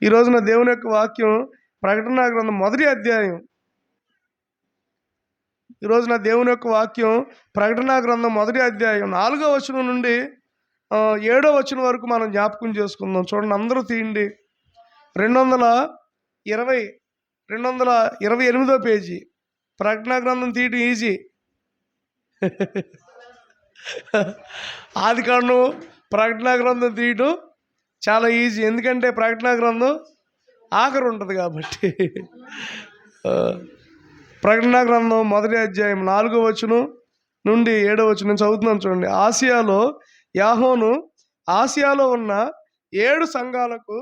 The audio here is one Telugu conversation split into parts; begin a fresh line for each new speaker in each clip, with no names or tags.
ఈ రోజున దేవుని యొక్క వాక్యం ప్రకటన గ్రంథం మొదటి అధ్యాయం. ఈ రోజున దేవుని యొక్క వాక్యం ప్రకటన గ్రంథం మొదటి అధ్యాయం 4వ వచనం నుండి 7వ వచనం వరకు మనం జ్ఞాపకం చేసుకుందాం. చూడండి, అందరూ తీయండి. 228వ పేజీ. ప్రకటన గ్రంథం తీయటం ఈజీ. ఆది కాండం ప్రకటన గ్రంథం తీయటం చాలా ఈజీ, ఎందుకంటే ప్రకటన గ్రంథం ఆఖరు ఉంటుంది కాబట్టి. ప్రకటన గ్రంథం మొదటి అధ్యాయం 4వ వచనం నుండి 7వ వచనం నేను చదువుతున్నాను. చూడండి. యాహోను ఆసియాలో ఉన్న 7 సంఘాలకు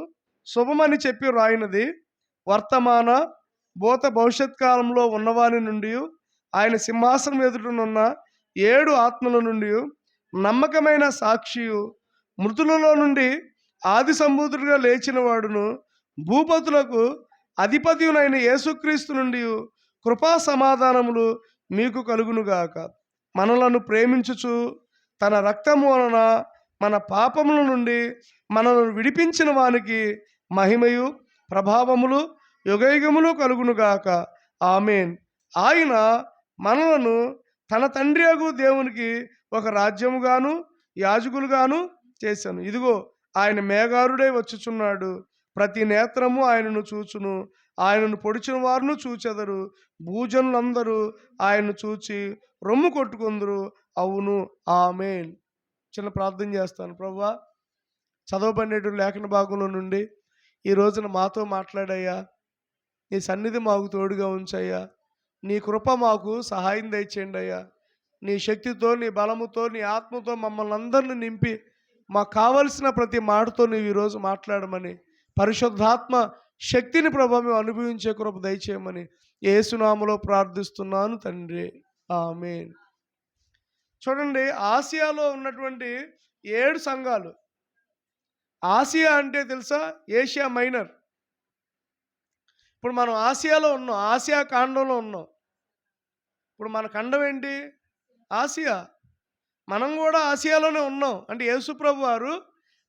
శుభమని చెప్పి రాయినది వర్తమాన భూత భవిష్యత్ కాలంలో ఉన్నవాని నుండి, ఆయన సింహాసనం ఎదుటనున్న 7 ఆత్మల నుండి, నమ్మకమైన సాక్షియు, మృతులలో నుండి ఆది సంబూతుడిగా లేచిన వాడును, భూపతులకు అధిపతియునైన యేసుక్రీస్తు నుండి కృపా సమాధానములు మీకు కలుగునుగాక. మనలను ప్రేమించుచు తన రక్తము వలన మన పాపముల నుండి మనల్ని విడిపించిన వానికి మహిమయు ప్రభావములు యుగయుగములు కలుగునుగాక. ఆమేన్. ఆయన మనలను తన తండ్రి అగు దేవునికి ఒక రాజ్యముగాను యాజకులుగాను చేశాను. ఇదిగో ఆయన మేఘారుడై వచ్చుచున్నాడు. ప్రతి నేత్రము ఆయనను చూచును. ఆయనను పొడిచిన వారును చూచెదరు. భూజనులందరూ ఆయనను చూచి రొమ్ము కొట్టుకుందరు. అవును, ఆమేన్. చిన్న ప్రార్థన చేస్తాను. ప్రభువా, చదవబడిన లేఖన భాగంలో నుండి ఈ రోజున మాతో మాట్లాడయ్యా. నీ సన్నిధి మాకు తోడుగా ఉంచయ్యా. నీ కృప మాకు సహాయం దయచేయండి అయ్యా. నీ శక్తితో, నీ బలముతో, నీ ఆత్మతో మమ్మల్ని అందరిని నింపి మాకు కావలసిన ప్రతి మాటతో నీవు ఈరోజు మాట్లాడమని, పరిశుద్ధాత్మ శక్తిని ప్రభు మేము అనుభవించే కృప దయచేయమని యేసునామములో ప్రార్థిస్తున్నాను తండ్రి. ఆమేన్. చూడండి, ఆసియాలో ఉన్నటువంటి 7 సంఘాలు. ఆసియా అంటే తెలుసా? Asia Minor. ఇప్పుడు మనం ఆసియాలో ఉన్నాం, ఆసియా ఖండంలో ఉన్నాం. ఇప్పుడు మన ఖండం ఏంటి? ఆసియా. మనం కూడా ఆసియాలోనే ఉన్నాం. అంటే యేసుప్రభు వారు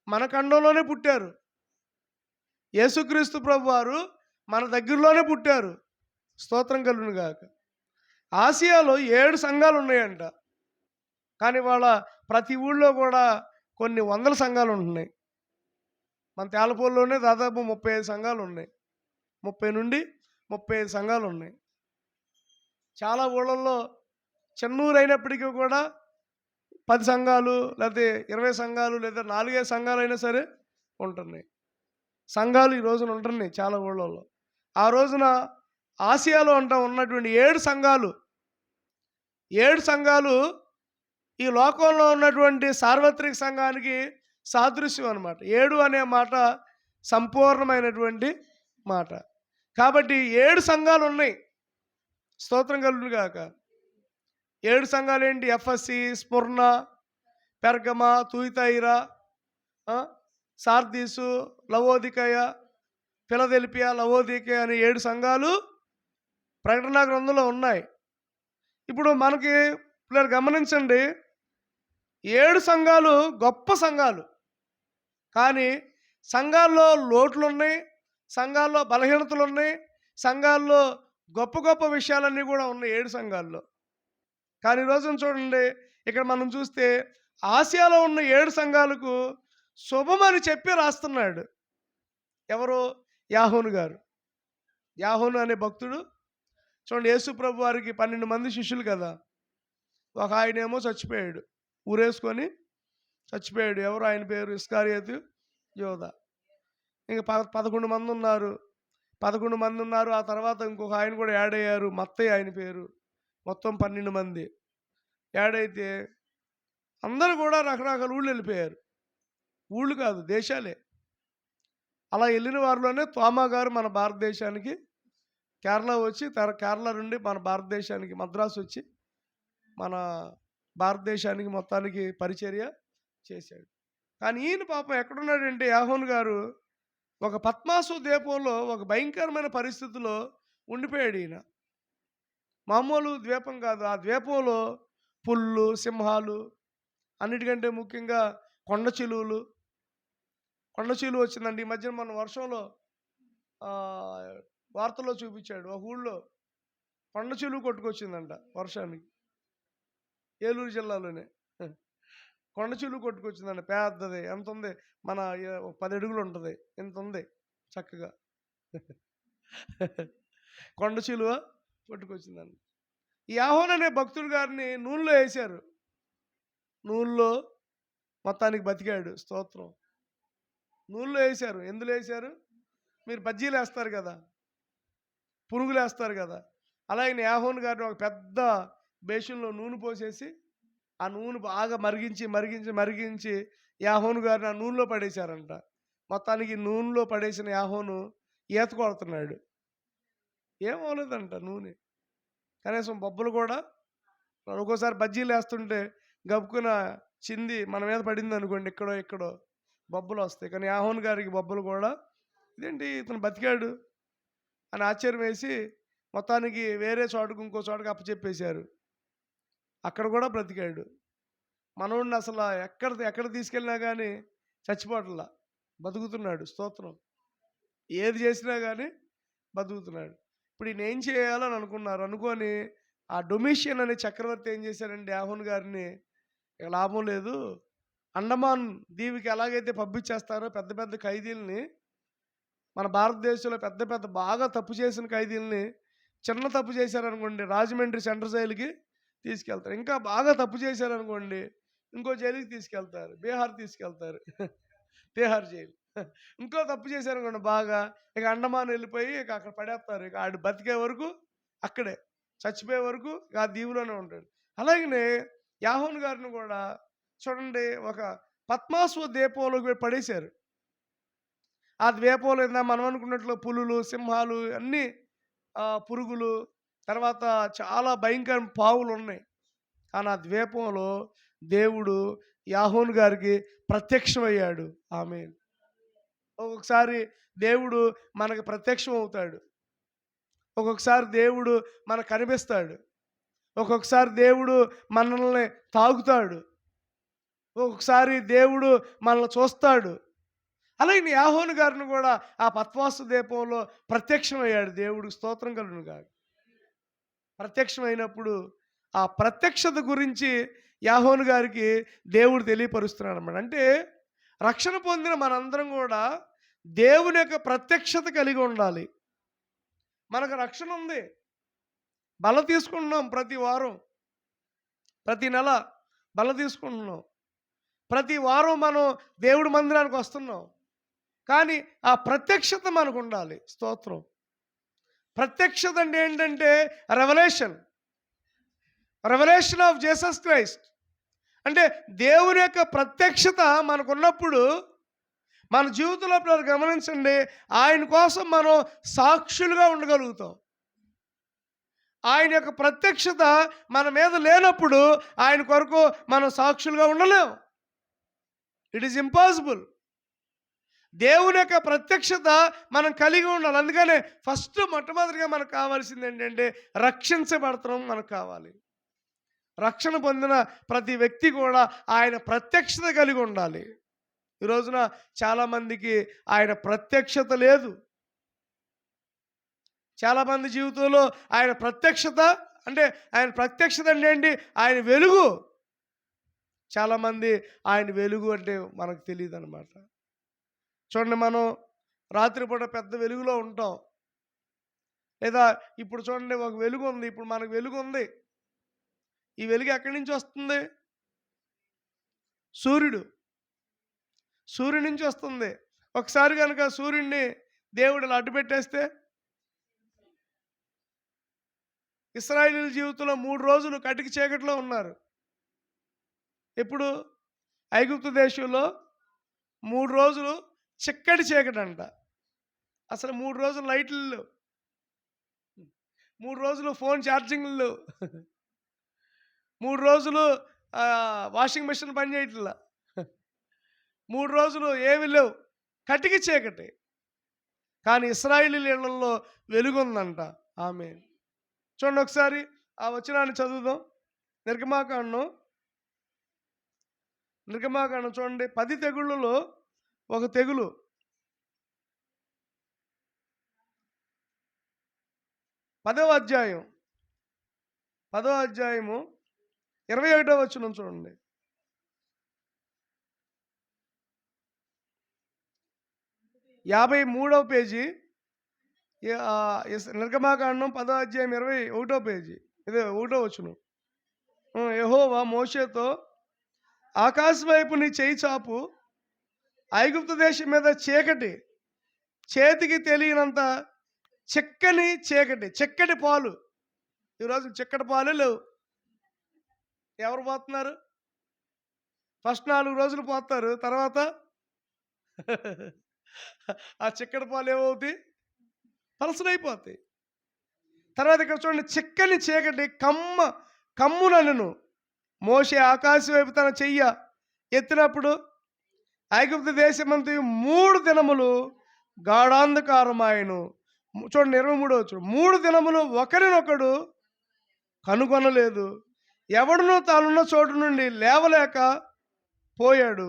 మన ఖండంలోనే పుట్టారు. యేసుక్రీస్తు ప్రభు వారు మన దగ్గరలోనే పుట్టారు. స్తోత్రం కలుగును గాక. ఆసియాలో 7 సంఘాలు ఉన్నాయంట. కానీ వాళ్ళ ప్రతి ఊళ్ళో కూడా కొన్ని వందల సంఘాలు ఉంటున్నాయి. మన తేలపూర్లోనే దాదాపు 35 సంఘాలు ఉన్నాయి. 30 నుండి 35 సంఘాలు ఉన్నాయి. చాలా ఊళ్ళల్లో చిన్నూరు అయినప్పటికీ కూడా 10 సంఘాలు, లేకపోతే 20 సంఘాలు, లేదా 4-5 సంఘాలు అయినా సరే ఉంటున్నాయి. సంఘాలు ఈ రోజున ఉంటున్నాయి చాలా ఊళ్ళల్లో. ఆ రోజున ఆసియాలో ఉన్నటువంటి 7 సంఘాలు, 7 సంఘాలు ఈ లోకంలో ఉన్నటువంటి సార్వత్రిక సంఘానికి సాదృశ్యం అన్నమాట. 7 అనే మాట సంపూర్ణమైనటువంటి మాట. కాబట్టి 7 సంఘాలు ఉన్నాయి. స్తోత్రం కలుగును గాక. 7 సంఘాలు ఏంటి? Ephesus, Smyrna, Pergamum, Thyatira, Sardis, Laodicea, Philadelphia, Laodicea అనే 7 సంఘాలు ప్రకటన గ్రంథంలో ఉన్నాయి. ఇప్పుడు మనకి పిల్లలు గమనించండి, 7 సంఘాలు గొప్ప సంఘాలు. కానీ సంఘాల్లో లోట్లు ఉన్నాయి, సంఘాల్లో బలహీనతలు ఉన్నాయి, సంఘాల్లో గొప్ప గొప్ప విషయాలన్నీ కూడా ఉన్నాయి 7 సంఘాల్లో. కానీ ఈరోజు చూడండి, ఇక్కడ మనం చూస్తే ఆసియాలో ఉన్న 7 సంఘాలకు శుభమని చెప్పి రాస్తున్నాడు. ఎవరు? యాహోను గారు. యాహోను అనే భక్తుడు. చూడండి, యేసు ప్రభు వారికి 12 మంది శిష్యులు కదా. ఒక ఆయనేమో చచ్చిపోయాడు, ఊరేసుకొని చచ్చిపోయాడు. ఎవరు? ఆయన పేరు ఇస్కారియోతు యోధా. ఇంకా 11 మంది ఉన్నారు. 11 మంది ఉన్నారు. ఆ తర్వాత ఇంకొక ఆయన కూడా యాడ్ అయ్యారు, మత్తయి ఆయన పేరు. మొత్తం 12 మంది యాడ్ అయితే అందరూ కూడా రకరకాల ఊళ్ళు వెళ్ళిపోయారు. ఊళ్ళు కాదు, దేశాలే. అలా వెళ్ళిన వారిలోనే తోమా గారు మన భారతదేశానికి కేరళ వచ్చి, కేరళ నుండి మన భారతదేశానికి మద్రాసు వచ్చి మన భారతదేశానికి మొత్తానికి పరిచర్య చేశాడు. కానీ ఈయన పాపం ఎక్కడున్నాడంటే, యాహోను గారు ఒక పద్మాసు ద్వీపంలో ఒక భయంకరమైన పరిస్థితిలో ఉండిపోయాడు. ఈయన మామూలు ద్వీపం కాదు, ఆ ద్వీపంలో పుళ్ళు, సింహాలు, అన్నిటికంటే ముఖ్యంగా కొండ చిలువలు వచ్చిందండి. ఈ మధ్యన మన వర్షంలో వార్తల్లో చూపించాడు. ఒక ఊళ్ళో కొండ చిలువ కొట్టుకొచ్చిందంట వర్షానికి. ఏలూరు జిల్లాలోనే. కొండ చిలువ కొట్టుకొచ్చిందంట పెద్దది. ఎంతుంది? మన 10 అడుగులు ఉంటది. ఇంతుంది చక్కగా. కొండ చిలువ కొట్టుకొచ్చిందంట. ఈ యాహోను అనే భక్తుడు గారిని నూనెలో వేశారు. నూనెలో మొత్తానికి బతికాడు. స్తోత్రం. నూనెలో వేశారు. ఎందులో వేశారు? మీరు బజ్జీలు వేస్తారు కదా, పునుగులు వేస్తారు కదా, అలాగే యాహోను గారిని ఒక పెద్ద బేషన్లో నూనె పోసేసి ఆ నూనె బాగా మరిగించి యాహోను గారిని ఆ నూనెలో పడేశారంట. మొత్తానికి నూనెలో పడేసిన యాహోను ఈత కొడుతున్నాడు. ఏమవలేదంట నూనె. కనీసం బొబ్బలు కూడా, ఒక్కోసారి బజ్జీలు వేస్తుంటే గబుక్కున చింది మన మీద పడింది అనుకోండి, ఎక్కడో బొబ్బలు వస్తాయి. కానీ యాహోను గారికి బొబ్బలు కూడా, ఇదేంటి ఇతను బతికాడు అని ఆశ్చర్యం వేసి మొత్తానికి వేరే చోటుకు ఇంకో చోటుకు అప్పచెప్పేశారు. అక్కడ కూడా బ్రతికాడు. మనోడిని అసలు ఎక్కడ తీసుకెళ్ళినా కానీ చచ్చిపోవట్లా, బతుకుతున్నాడు. స్తోత్రం. ఏది చేసినా కానీ బతుకుతున్నాడు. ఇప్పుడు ఈయన ఏం చేయాలని అనుకొని ఆ డొమిషియన్ అనే చక్రవర్తి ఏం చేశారంటే యాహోను గారిని, ఇక లాభం లేదు, అండమాన్ దీవికి ఎలాగైతే పంపించేస్తారో పెద్ద పెద్ద ఖైదీల్ని, మన భారతదేశంలో పెద్ద బాగా తప్పు చేసిన ఖైదీల్ని చిన్న తప్పు చేశారనుకోండి రాజమండ్రి సెంట్రల్ జైలుకి తీసుకెళ్తారు. ఇంకా బాగా తప్పు చేశారనుకోండి ఇంకో జైలుకి తీసుకెళ్తారు, బీహార్ తీసుకెళ్తారు, బీహార్ జైలు. ఇంకో తప్పు చేశారనుకోండి బాగా, ఇక అండమాన్ వెళ్ళిపోయి ఇక అక్కడ పడేస్తారు. ఇక ఆడు బతికే వరకు అక్కడే, చచ్చిపోయే వరకు ఇక ఆ దీవులోనే ఉంటాడు. అలాగనే యాహోను గారిని కూడా చూడండి, ఒక పద్మాసు ద్వీపంలోకి పడేశారు. ఆ ద్వీపంలో మనం అనుకున్నట్లు పులులు, సింహాలు, అన్నీ పురుగులు, తర్వాత చాలా భయంకర పావులు ఉన్నాయి. కానీ ఆ ద్వీపంలో దేవుడు యాహోను గారికి ప్రత్యక్షమయ్యాడు. ఆమేన్. ఒక్కొక్కసారి దేవుడు మనకు ప్రత్యక్షం అవుతాడు. ఒక్కొక్కసారి దేవుడు మనకు కనిపిస్తాడు. ఒక్కొక్కసారి దేవుడు మనల్ని తాకుతాడు. ఒక్కొక్కసారి దేవుడు మనల్ని చూస్తాడు. అలాగే యాహోను గారిని కూడా ఆ పద్మాసు ద్వీపంలో ప్రత్యక్షమయ్యాడు. దేవుడికి స్తోత్రం కలుగును గాక. ప్రత్యక్షమైనప్పుడు ఆ ప్రత్యక్షత గురించి యాహోను గారికి దేవుడు తెలియపరుస్తున్నాడు అన్నమాట. అంటే రక్షణ పొందిన మనందరం కూడా దేవుని యొక్క ప్రత్యక్షత కలిగి ఉండాలి. మనకు రక్షణ ఉంది, బల తీసుకుంటున్నాం, ప్రతి వారం, ప్రతి నెల బల తీసుకుంటున్నాం, ప్రతి వారం మనం దేవుడి మందిరానికి వస్తున్నాం. కానీ ఆ ప్రత్యక్షత మనకు ఉండాలి. స్తోత్రం. ప్రత్యక్షత అంటే ఏంటంటే రెవల్యూషన్ ఆఫ్ జీసస్ క్రైస్ట్. అంటే దేవుని యొక్క ప్రత్యక్షత మనకున్నప్పుడు మన జీవితంలో గమనించండి, ఆయన కోసం మనం సాక్షులుగా ఉండగలుగుతాం. ఆయన యొక్క ప్రత్యక్షత మన మీద లేనప్పుడు ఆయన కొరకు మనం సాక్షులుగా ఉండలేం. It is impossible. దేవుని యొక్క ప్రత్యక్షత మనం కలిగి ఉండాలి. అందుకనే మొట్టమొదటిగా మనకు కావాల్సింది ఏంటంటే రక్షించబడటం మనకు కావాలి. రక్షణ పొందిన ప్రతి వ్యక్తి కూడా ఆయన ప్రత్యక్షత కలిగి ఉండాలి. ఈ రోజున చాలామందికి ఆయన ప్రత్యక్షత లేదు. చాలామంది జీవితంలో ఆయన ప్రత్యక్షత అంటే ఏంటి? ఆయన వెలుగు. చాలామంది ఆయన వెలుగు అంటే మనకు తెలియదు అన్నమాట. చూడండి, మనం రాత్రిపూట పెద్ద వెలుగులో ఉంటాం. లేదా ఇప్పుడు చూడండి, ఒక వెలుగు ఉంది. ఇప్పుడు మనకు వెలుగు ఉంది. ఈ వెలుగు ఎక్కడి నుంచి వస్తుంది? సూర్యుడి నుంచి వస్తుంది. ఒకసారి కనుక సూర్యుడిని దేవుడు అడ్డు పెట్టేస్తే, ఇశ్రాయేలీయుల జీవితంలో 3 రోజులు కటిక చీకటిలో ఉన్నారు. ఎప్పుడు? ఐగుప్తు దేశంలో 3 రోజులు చిక్కటి చీకటి అంట. అసలు 3 రోజులు లైట్లు లేవు, 3 రోజులు ఫోన్ ఛార్జింగ్లు లేవు, 3 రోజులు వాషింగ్ మెషిన్ పని చేయట్లా, 3 రోజులు ఏమి లేవు, కటిక చీకటి. కానీ ఇశ్రాయేలీయుల ఇళ్లలో వెలుగుందంట. ఆమేన్. చూడండి, ఒకసారి ఆ వచనాన్ని చదువుదాం. నిర్గమాకాండం చూడండి, 10 తెగుళ్ళలో ఒక తెగులు. 10వ అధ్యాయం 10వ అధ్యాయము 21వ వచనం చూడండి. 53వ పేజీ, నిర్గమాకాండం 10వ అధ్యాయం 21వ పేజీ, ఇదే 1వ వచనం. యెహోవా మోషేతో, ఆకాశం వైపు నీ చేయి చాపు, ఐగుప్తు దేశం మీద చీకటి, చేతికి తెలియనంత చిక్కని చీకటి, చిక్కటి పాలు. ఈరోజు చిక్కటి పాలు లేవు. ఎవరు పోతున్నారు? ఫస్ట్ 4 రోజులు పోతారు, తర్వాత ఆ చిక్కటి పాలు ఏమవుతాయి? పలసనైపోతాయి. తర్వాత ఇక్కడ చూడండి, చిక్కని చీకటి కమ్మునను. మోషే ఆకాశం వైపు తన చెయ్య ఎత్తినప్పుడు ఐగుప్తు దేశమంతయు 3 దినములు గాఢాంధకారమాయెను. చూడండి 23వ వచనం. 3 దినములు ఒకరినొకడు కనుగొనలేదు, ఎవడునూ తానున్న చోటు నుండి లేవలేక పోయాడు.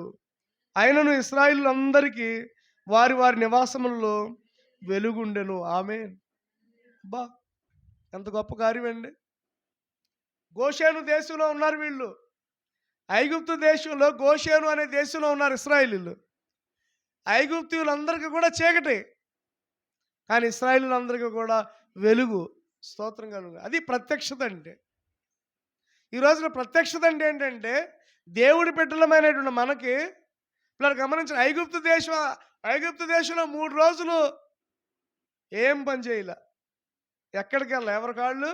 అయినను ఇశ్రాయేలులందరికీ వారి వారి నివాసములలో వెలుగుండెను. ఆమేన్. బా, ఎంత గొప్ప కార్యం అండి. గోషేను దేశంలో ఉన్నారు వీళ్ళు. ఐగుప్తు దేశంలో గోషేను అనే దేశంలో ఉన్నారు ఇశ్రాయేలీలు. ఐగుప్తీయులందరికీ కూడా చీకటి, కానీ ఇశ్రాయేలీలందరికీ కూడా వెలుగు. స్తోత్రం కలుగు. అది ప్రత్యక్షత అంటే. ఈ రోజున ప్రత్యక్షత అంటే ఏంటంటే, దేవుడి బిడ్డలమైనటువంటి మనకి ఇప్పుడు గమనించిన, ఐగుప్తు దేశంలో 3 రోజులు ఏం పని చేయలే, ఎక్కడికి వెళ్ళా, ఎవరి కాళ్ళు.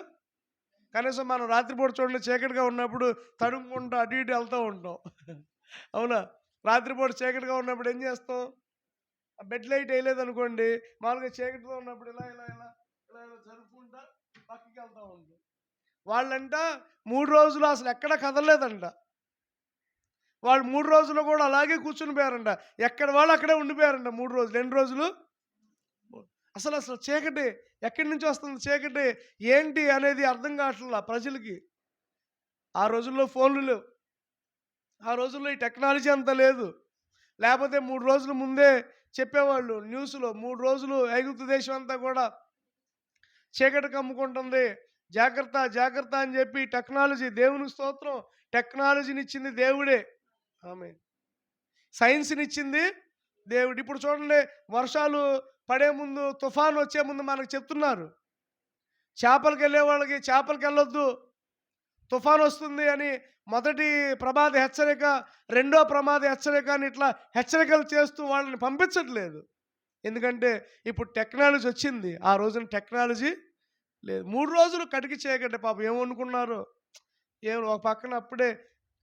కనీసం మనం రాత్రిపూట చూడండి, చీకటిగా ఉన్నప్పుడు తడుముకుంటూ అటు ఇటు వెళ్తూ ఉంటాం, అవునా? రాత్రిపూట చీకటిగా ఉన్నప్పుడు ఏం చేస్తాం? బెడ్ లైట్ వేయలేదనుకోండి, మామూలుగా చీకటిగా ఉన్నప్పుడు ఇలా ఇలా ఇలా ఇలా ఇలా జరుపుకుంటా పక్కకి వెళ్తూ ఉంటాం. వాళ్ళంట 3 రోజులు అసలు ఎక్కడ కదలలేదంట. వాళ్ళు 3 రోజులు కూడా అలాగే కూర్చుని పోయారంట. ఎక్కడ వాళ్ళు అక్కడే ఉండిపోయారంట 3 రోజులు. 2 రోజులు అసలు చీకటి ఎక్కడి నుంచి వస్తుంది, చీకటి ఏంటి అనేది అర్థం కావట్లా ప్రజలకి. ఆ రోజుల్లో ఫోన్లు లేవు, ఆ రోజుల్లో ఈ టెక్నాలజీ అంతా లేదు. లేకపోతే 3 రోజుల ముందే చెప్పేవాళ్ళు న్యూస్లో, 3 రోజులు ఐగుప్తు దేశం అంతా కూడా చీకటి కమ్ముకుంటుంది, జాగ్రత్త జాగ్రత్త అని చెప్పి. టెక్నాలజీ, దేవుని స్తోత్రం, టెక్నాలజీని ఇచ్చింది దేవుడే. ఆమేన్. సైన్స్ని ఇచ్చింది దేవుడు. ఇప్పుడు చూడండి, వర్షాలు పడే ముందు, తుఫాను వచ్చే ముందు మనకు చెప్తున్నారు. చేపలకు వెళ్ళే వాళ్ళకి చేపలకు వెళ్ళొద్దు, తుఫాను వస్తుంది అని మొదటి ప్రమాద హెచ్చరిక, రెండో ప్రమాద హెచ్చరిక అని ఇట్లా హెచ్చరికలు చేస్తూ వాళ్ళని పంపించట్లేదు. ఎందుకంటే ఇప్పుడు టెక్నాలజీ వచ్చింది. ఆ రోజున టెక్నాలజీ లేదు. 3 రోజులు కటికి చేయకండి. పాపం ఏమనుకున్నారు, ఒక పక్కన అప్పుడే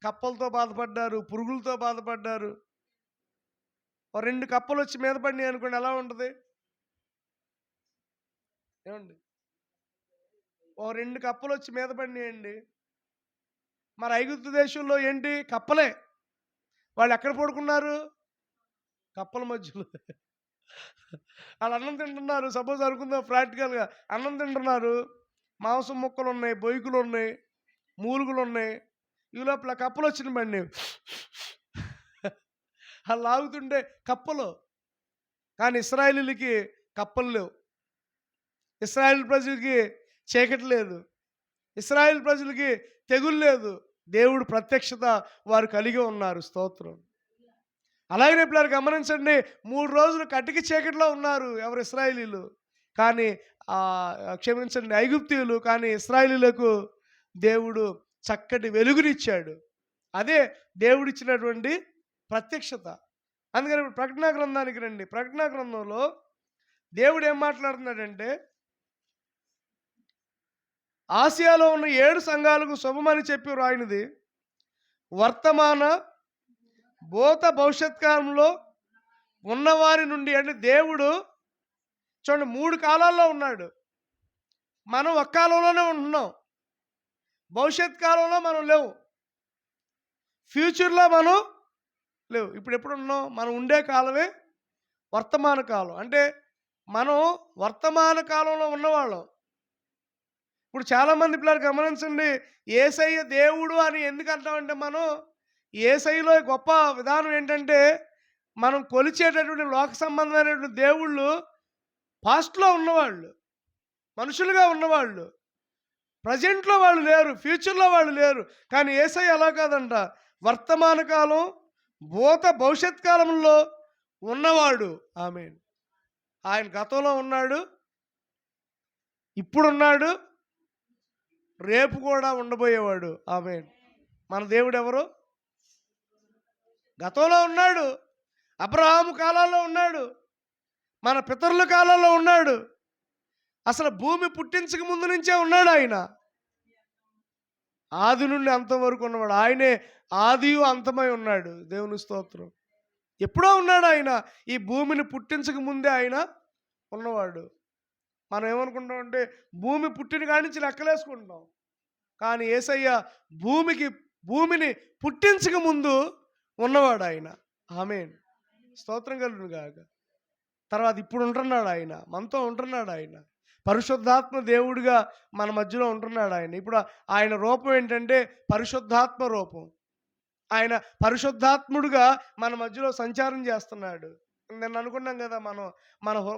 కప్పలతో బాధపడ్డారు, పురుగులతో బాధపడ్డారు. 2 కప్పలు వచ్చి మీద పడినాయి అనుకోండి, ఎలా ఉంటుంది? ఏమండి, 2 కప్పలు వచ్చి మీద పడినాయండి. మరి ఐగుప్తు దేశంలో ఏంటి? కప్పలే. వాళ్ళు ఎక్కడ పడుకున్నారు? కప్పల మధ్యలో. వాళ్ళు అన్నం తింటున్నారు. సపోజ్ అనుకుందాం ప్రాక్టికల్గా, అన్నం తింటున్నారు, మాంసం ముక్కలు ఉన్నాయి, బొయ్కులు ఉన్నాయి, మూలుగులు ఉన్నాయి. ఈ లోపల కప్పలు వచ్చిన బండి వాళ్ళు లాగుతుంటే కప్పలు. కానీ ఇశ్రాయేలీలకి కప్పలు లేవు, ఇశ్రాయేల్ ప్రజలకి చీకటి లేదు, ఇశ్రాయేల్ ప్రజలకి తెగులు లేదు. దేవుడు ప్రత్యక్షత వారు కలిగి ఉన్నారు. స్తోత్రం. అలాగే ఇప్పుడు గమనించండి, 3 రోజులు కటికి చీకటిలో ఉన్నారు ఎవరు? ఇశ్రాయేలీలు. కానీ క్షమించండి, ఐగుప్తీయులు. కానీ ఇశ్రాయేలీలకు దేవుడు చక్కటి వెలుగునిచ్చాడు. అదే దేవుడిచ్చినటువంటి ప్రత్యక్షత. అందుకని ఇప్పుడు ప్రకటనా గ్రంథానికి రండి. ప్రకటనా గ్రంథంలో దేవుడు ఏం మాట్లాడుతున్నాడంటే, ఆసియాలో ఉన్న 7 సంఘాలకు శుభమని చెప్పి రాయినది వర్తమాన భూత భవిష్యత్ కాలంలో ఉన్నవారి నుండి. అంటే దేవుడు చూడండి 3 కాలాల్లో ఉన్నాడు. మనం ఒక కాలంలోనే ఉంటున్నాం. భవిష్యత్ కాలంలో మనం లేవు, ఫ్యూచర్లో మనం లేవు. ఇప్పుడు ఎప్పుడు ఉన్నాం? మనం ఉండే కాలమే వర్తమాన కాలం. అంటే మనం వర్తమాన కాలంలో ఉన్నవాళ్ళం. ఇప్పుడు చాలామంది పిల్లలు గమనించండి, యేసయ్య దేవుడు అని ఎందుకు అంటామంటే, మనం యేసయ్యలో గొప్ప విధానం ఏంటంటే, మనం కొలిచేటటువంటి లోక సంబంధమైనటువంటి దేవుళ్ళు పాస్ట్లో ఉన్నవాళ్ళు. మనుషులుగా ఉన్నవాళ్ళు. ప్రజెంట్లో వాళ్ళు లేరు, ఫ్యూచర్లో వాళ్ళు లేరు. కానీ యేసయ్య అలా కాదంట. వర్తమాన కాలం, భవిష్యత్ కాలంలో ఉన్నవాడు. ఆమేన్. ఆయన గతంలో ఉన్నాడు, ఇప్పుడున్నాడు, రేపు కూడా ఉండబోయేవాడు. ఆమేన్. మన దేవుడు ఎవరు? గతంలో ఉన్నాడు, అబ్రహాము కాలాల్లో ఉన్నాడు, మన పితరుల కాలంలో ఉన్నాడు. అసలు భూమి పుట్టించక ముందు నుంచే ఉన్నాడు ఆయన. ఆది నుండి అంతం వరకు ఉన్నవాడు ఆయనే. ఆదియు అంతమై ఉన్నాడు. దేవుని స్తోత్రం. ఎప్పుడో ఉన్నాడు ఆయన. ఈ భూమిని పుట్టించక ముందే ఆయన ఉన్నవాడు. మనం ఏమనుకుంటాం అంటే భూమి పుట్టిన కాడి నుంచి లెక్కలేసుకుంటాం. కానీ యేసయ్య భూమిని పుట్టించక ముందు ఉన్నవాడు ఆయన. ఆమేన్. స్తోత్రం కలుగును గాక. తర్వాత ఇప్పుడు ఉంటున్నాడు ఆయన, మనతో ఉంటున్నాడు ఆయన. పరిశుద్ధాత్మ దేవుడిగా మన మధ్యలో ఉంటున్నాడు ఆయన. ఇప్పుడు ఆయన రూపం ఏంటంటే పరిశుద్ధాత్మ రూపం. ఆయన పరిశుద్ధాత్ముడుగా మన మధ్యలో సంచారం చేస్తున్నాడు. నేను అనుకున్నాం కదా,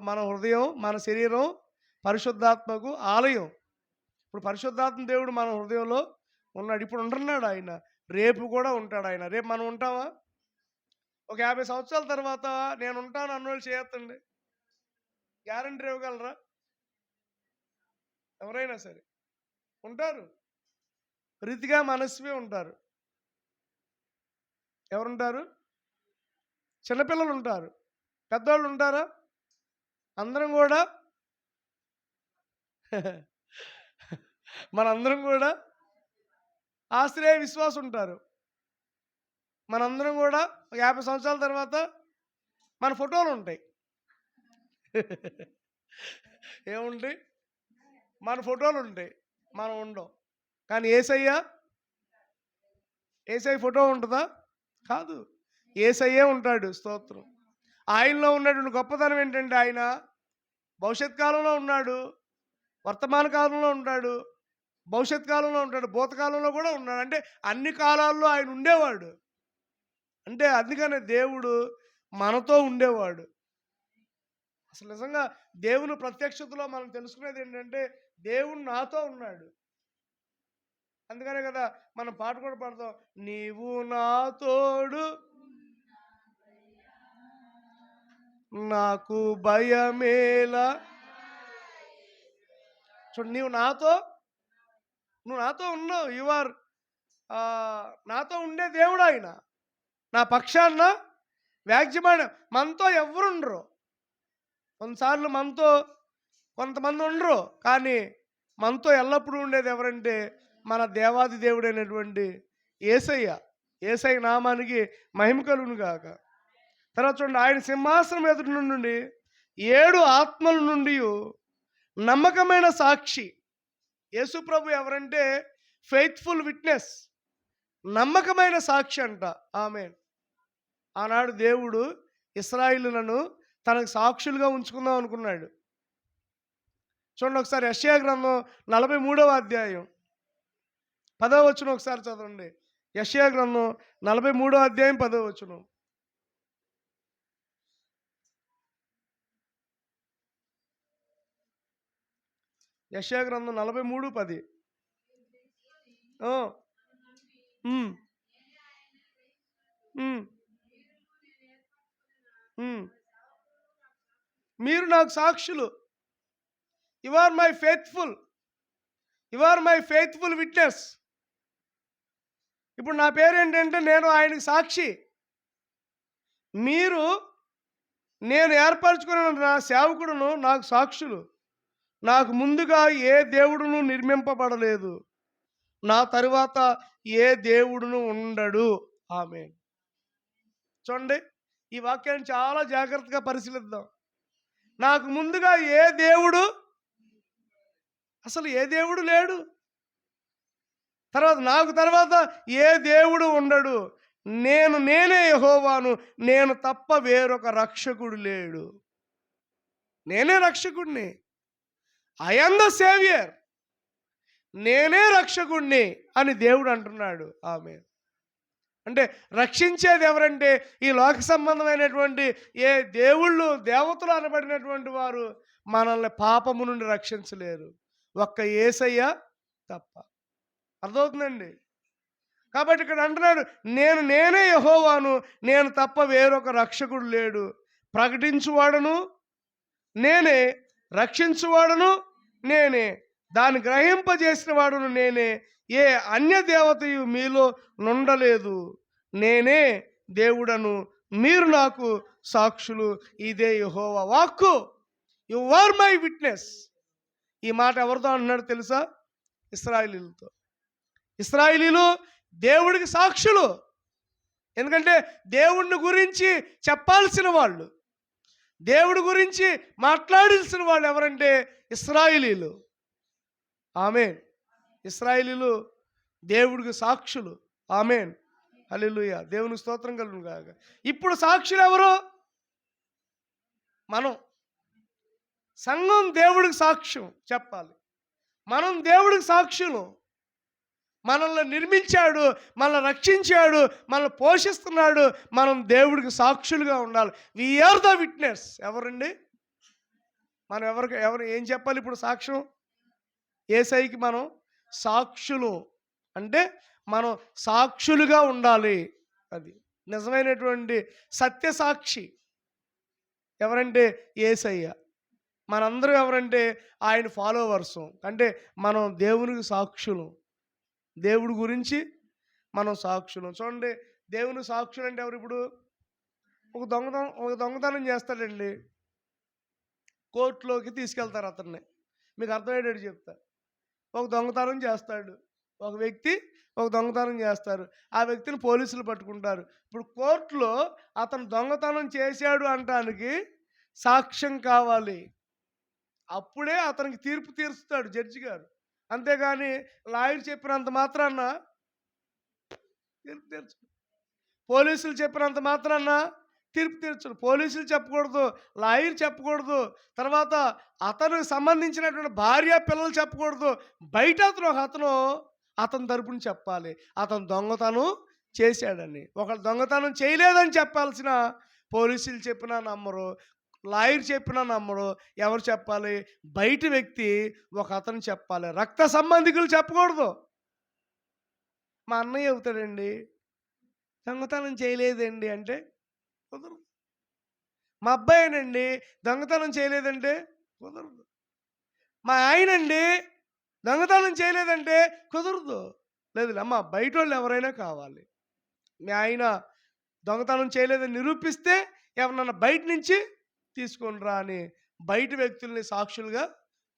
మన హృదయం, మన శరీరం పరిశుద్ధాత్మకు ఆలయం. ఇప్పుడు పరిశుద్ధాత్మ దేవుడు మన హృదయంలో ఉన్నాడు. ఇప్పుడు ఉంటున్నాడు ఆయన, రేపు కూడా ఉంటాడు ఆయన. రేపు మనం ఉంటామా? ఒక 50 సంవత్సరాల తర్వాత నేను ఉంటాను అన్నోళ్ళు చేయొద్దండి. గ్యారంటీ ఇవ్వగలరా? ఎవరైనా సరే ఉంటారు. రీతిగా మనస్వే ఉంటారు. ఎవరుంటారు? చిన్నపిల్లలు ఉంటారు, పెద్దవాళ్ళు ఉంటారా? అందరం కూడా మనందరం కూడా ఆశ్రయ విశ్వాసం ఉంటారు. మనందరం కూడా 50 సంవత్సరాల తర్వాత మన ఫోటోలు ఉంటాయి. ఏముంటాయి? మన ఫోటోలు ఉంటాయి, మనం ఉండం. కానీ యేసయ్య ఫోటో ఉంటుందా? కాదు. యేసయ్యే ఉంటాడు. స్తోత్రం. ఆయనలో ఉన్నటువంటి గొప్పతనం ఏంటంటే ఆయన భవిష్యత్ కాలంలో ఉన్నాడు, వర్తమాన కాలంలో ఉంటాడు, భవిష్యత్ కాలంలో ఉంటాడు, భూతకాలంలో కూడా ఉన్నాడు. అంటే అన్ని కాలాల్లో ఆయన ఉండేవాడు. అంటే అందుకనే దేవుడు మనతో ఉండేవాడు. అసలు నిజంగా దేవుని ప్రత్యక్షతలో మనం తెలుసుకునేది ఏంటంటే దేవుడు నాతో ఉన్నాడు. అందుకనే కదా మనం పాట కూడా పాడతాం, నీవు నా తోడు నాకు భయమేలా. చూడు, నువ్వు నాతో ఉన్నావు. యువర్ నాతో ఉండే దేవుడు ఆయన. నా పక్షాన వ్యాజ్యమైన మనతో ఎవరుండరు. కొన్నిసార్లు మనతో కొంతమంది ఉండరు, కానీ మనతో ఎల్లప్పుడూ ఉండేది ఎవరంటే మన దేవాది దేవుడైనటువంటి యేసయ్య నామానికి మహిమ కలుగును గాక. తర్వాత చూడండి, ఆయన సింహాసనం ఎదుటి నుండి 7 ఆత్మల నుండి నమ్మకమైన సాక్షి. యేసు ప్రభు ఎవరంటే ఫెయిత్ఫుల్ విట్నెస్, నమ్మకమైన సాక్షి అంట. ఆమేన్. ఆనాడు దేవుడు ఇశ్రాయేలులను తనకు సాక్షులుగా ఉంచుకుందాం అనుకున్నాడు. చూడండి ఒకసారి యెషయా గ్రంథం 43వ అధ్యాయం 10వ వచనం ఒకసారి చదవండి. యెషయా గ్రంథం 43వ అధ్యాయం 10వ వచనం. యెషయా గ్రంథం 43:10. మీరు నాకు సాక్షులు. You are my faithful witness. ఇప్పుడు నా పేరు ఏంటంటే నేను ఆయనకి సాక్షి. నేను ఏర్పరచుకున్న నా సేవకుడును నాకు సాక్షులు. నాకు ముందుగా ఏ దేవుడును నిర్మింపబడలేదు, నా తరువాత ఏ దేవుడును ఉండడు. ఆమేన్. చూడండి, ఈ వాక్యాన్ని చాలా జాగ్రత్తగా పరిశీలిద్దాం. నాకు ముందుగా అసలు ఏ దేవుడు లేడు. నాకు తర్వాత ఏ దేవుడు ఉండడు. నేనే యెహోవాను, నేను తప్ప వేరొక రక్షకుడు లేడు. నేనే రక్షకుడిని. I am the saviour. నేనే రక్షకుడిని అని దేవుడు అంటున్నాడు. ఆమేన్. అంటే రక్షించేది ఎవరంటే ఈ లోక సంబంధమైనటువంటి ఏ దేవుళ్ళు దేవతలు అనబడినటువంటి వారు మనల్ని పాపము నుండి రక్షించలేరు, ఒక్క యేసయ్య తప్ప. అర్థమవుతుందండి? కాబట్టి ఇక్కడ అంటున్నాడు, నేనే యెహోవాను, నేను తప్ప వేరొక రక్షకుడు లేడు. ప్రకటించువాడను నేనే, రక్షించువాడను నేనే, దాన్ని గ్రహింపజేసిన వాడును నేనే, ఏ అన్య దేవతయు మీలో నుండలేదు. నేనే దేవుడను, మీరు నాకు సాక్షులు. ఇదే యెహోవా వాక్కు. You are my witness. ఈ మాట ఎవరితో అంటున్నాడు తెలుసా? ఇశ్రాయేలీయులతో. ఇశ్రాయేలీయులు దేవుడికి సాక్షులు. ఎందుకంటే దేవుడిని గురించి చెప్పాల్సిన వాళ్ళు, దేవుడి గురించి మాట్లాడాల్సిన వాళ్ళు ఎవరంటే ఇశ్రాయేలీయులు. ఆమేన్. ఇశ్రాయేలీయులు దేవుడికి సాక్షులు. ఆమేన్. హల్లెలూయా. దేవుని స్తోత్రం కలుగును గాక. ఇప్పుడు సాక్షులు ఎవరు? మనం. సంఘం దేవుడికి సాక్ష్యం చెప్పాలి. మనం దేవుడికి సాక్షులు. మనల్ని నిర్మించాడు, మనల్ని రక్షించాడు, మనల్ని పోషిస్తున్నాడు. మనం దేవుడికి సాక్షులుగా ఉండాలి. We are the witness. ఎవరండి? మనం ఎవరు ఏం చెప్పాలి ఇప్పుడు? సాక్ష్యం. యేసయ్యకి మనం సాక్షులు. అంటే మనం సాక్షులుగా ఉండాలి. అది నిజమైనటువంటి సత్య సాక్షి ఎవరంటే యేసయ్య. మనందరం ఎవరంటే ఆయన ఫాలోవర్స్. అంటే మనం దేవునికి సాక్షులు, దేవుడి గురించి మనం సాక్షులు. చూడండి, దేవుని సాక్షులు అంటే ఎవరు? ఇప్పుడు ఒక దొంగతనం చేస్తాడండి, కోర్టులోకి తీసుకెళ్తారు అతన్ని. మీకు అర్థమయ్యేటట్టు చెప్తా. ఒక దొంగతనం చేస్తాడు ఒక వ్యక్తి, ఒక దొంగతనం చేస్తారు. ఆ వ్యక్తిని పోలీసులు పట్టుకుంటారు. ఇప్పుడు కోర్టులో అతను దొంగతనం చేశాడు అనటానికి సాక్ష్యం కావాలి. అప్పుడే అతనికి తీర్పు తీరుస్తాడు జడ్జి గారు. అంతేగాని లాయర్ చెప్పినంత మాత్రాన తీర్పు తీర్చడు, పోలీసులు చెప్పినంత మాత్రాన తీర్పు తీర్చడు. పోలీసులు చెప్పకూడదు, లాయర్ చెప్పకూడదు, తర్వాత అతనికి సంబంధించినటువంటి భార్య పిల్లలు చెప్పకూడదు. బయట అతను తరపున చెప్పాలి, అతను దొంగతనం చేశాడని. ఒకళ్ళు దొంగతనం చేయలేదని చెప్పాల్సిన పోలీసులు చెప్పినా నమ్మరు, లాయర్ చెప్పినా నమ్మరు. ఎవరు చెప్పాలి? బయట వ్యక్తి ఒక అతను చెప్పాలి. రక్త సంబంధికులు చెప్పకూడదు. మా అన్నయ్య అవుతాడండి, దొంగతనం చేయలేదండి అంటే కుదరదు. మా అబ్బాయినండి దొంగతనం చేయలేదంటే కుదరదు. మా ఆయనండి దొంగతనం చేయలేదంటే కుదరదు. లేదు అమ్మ, బయట వాళ్ళు ఎవరైనా కావాలి. మీ ఆయన దొంగతనం చేయలేదని నిరూపిస్తే ఎవరన్నా బయట నుంచి తీసుకొని రా అని బయట వ్యక్తుల్ని సాక్షులుగా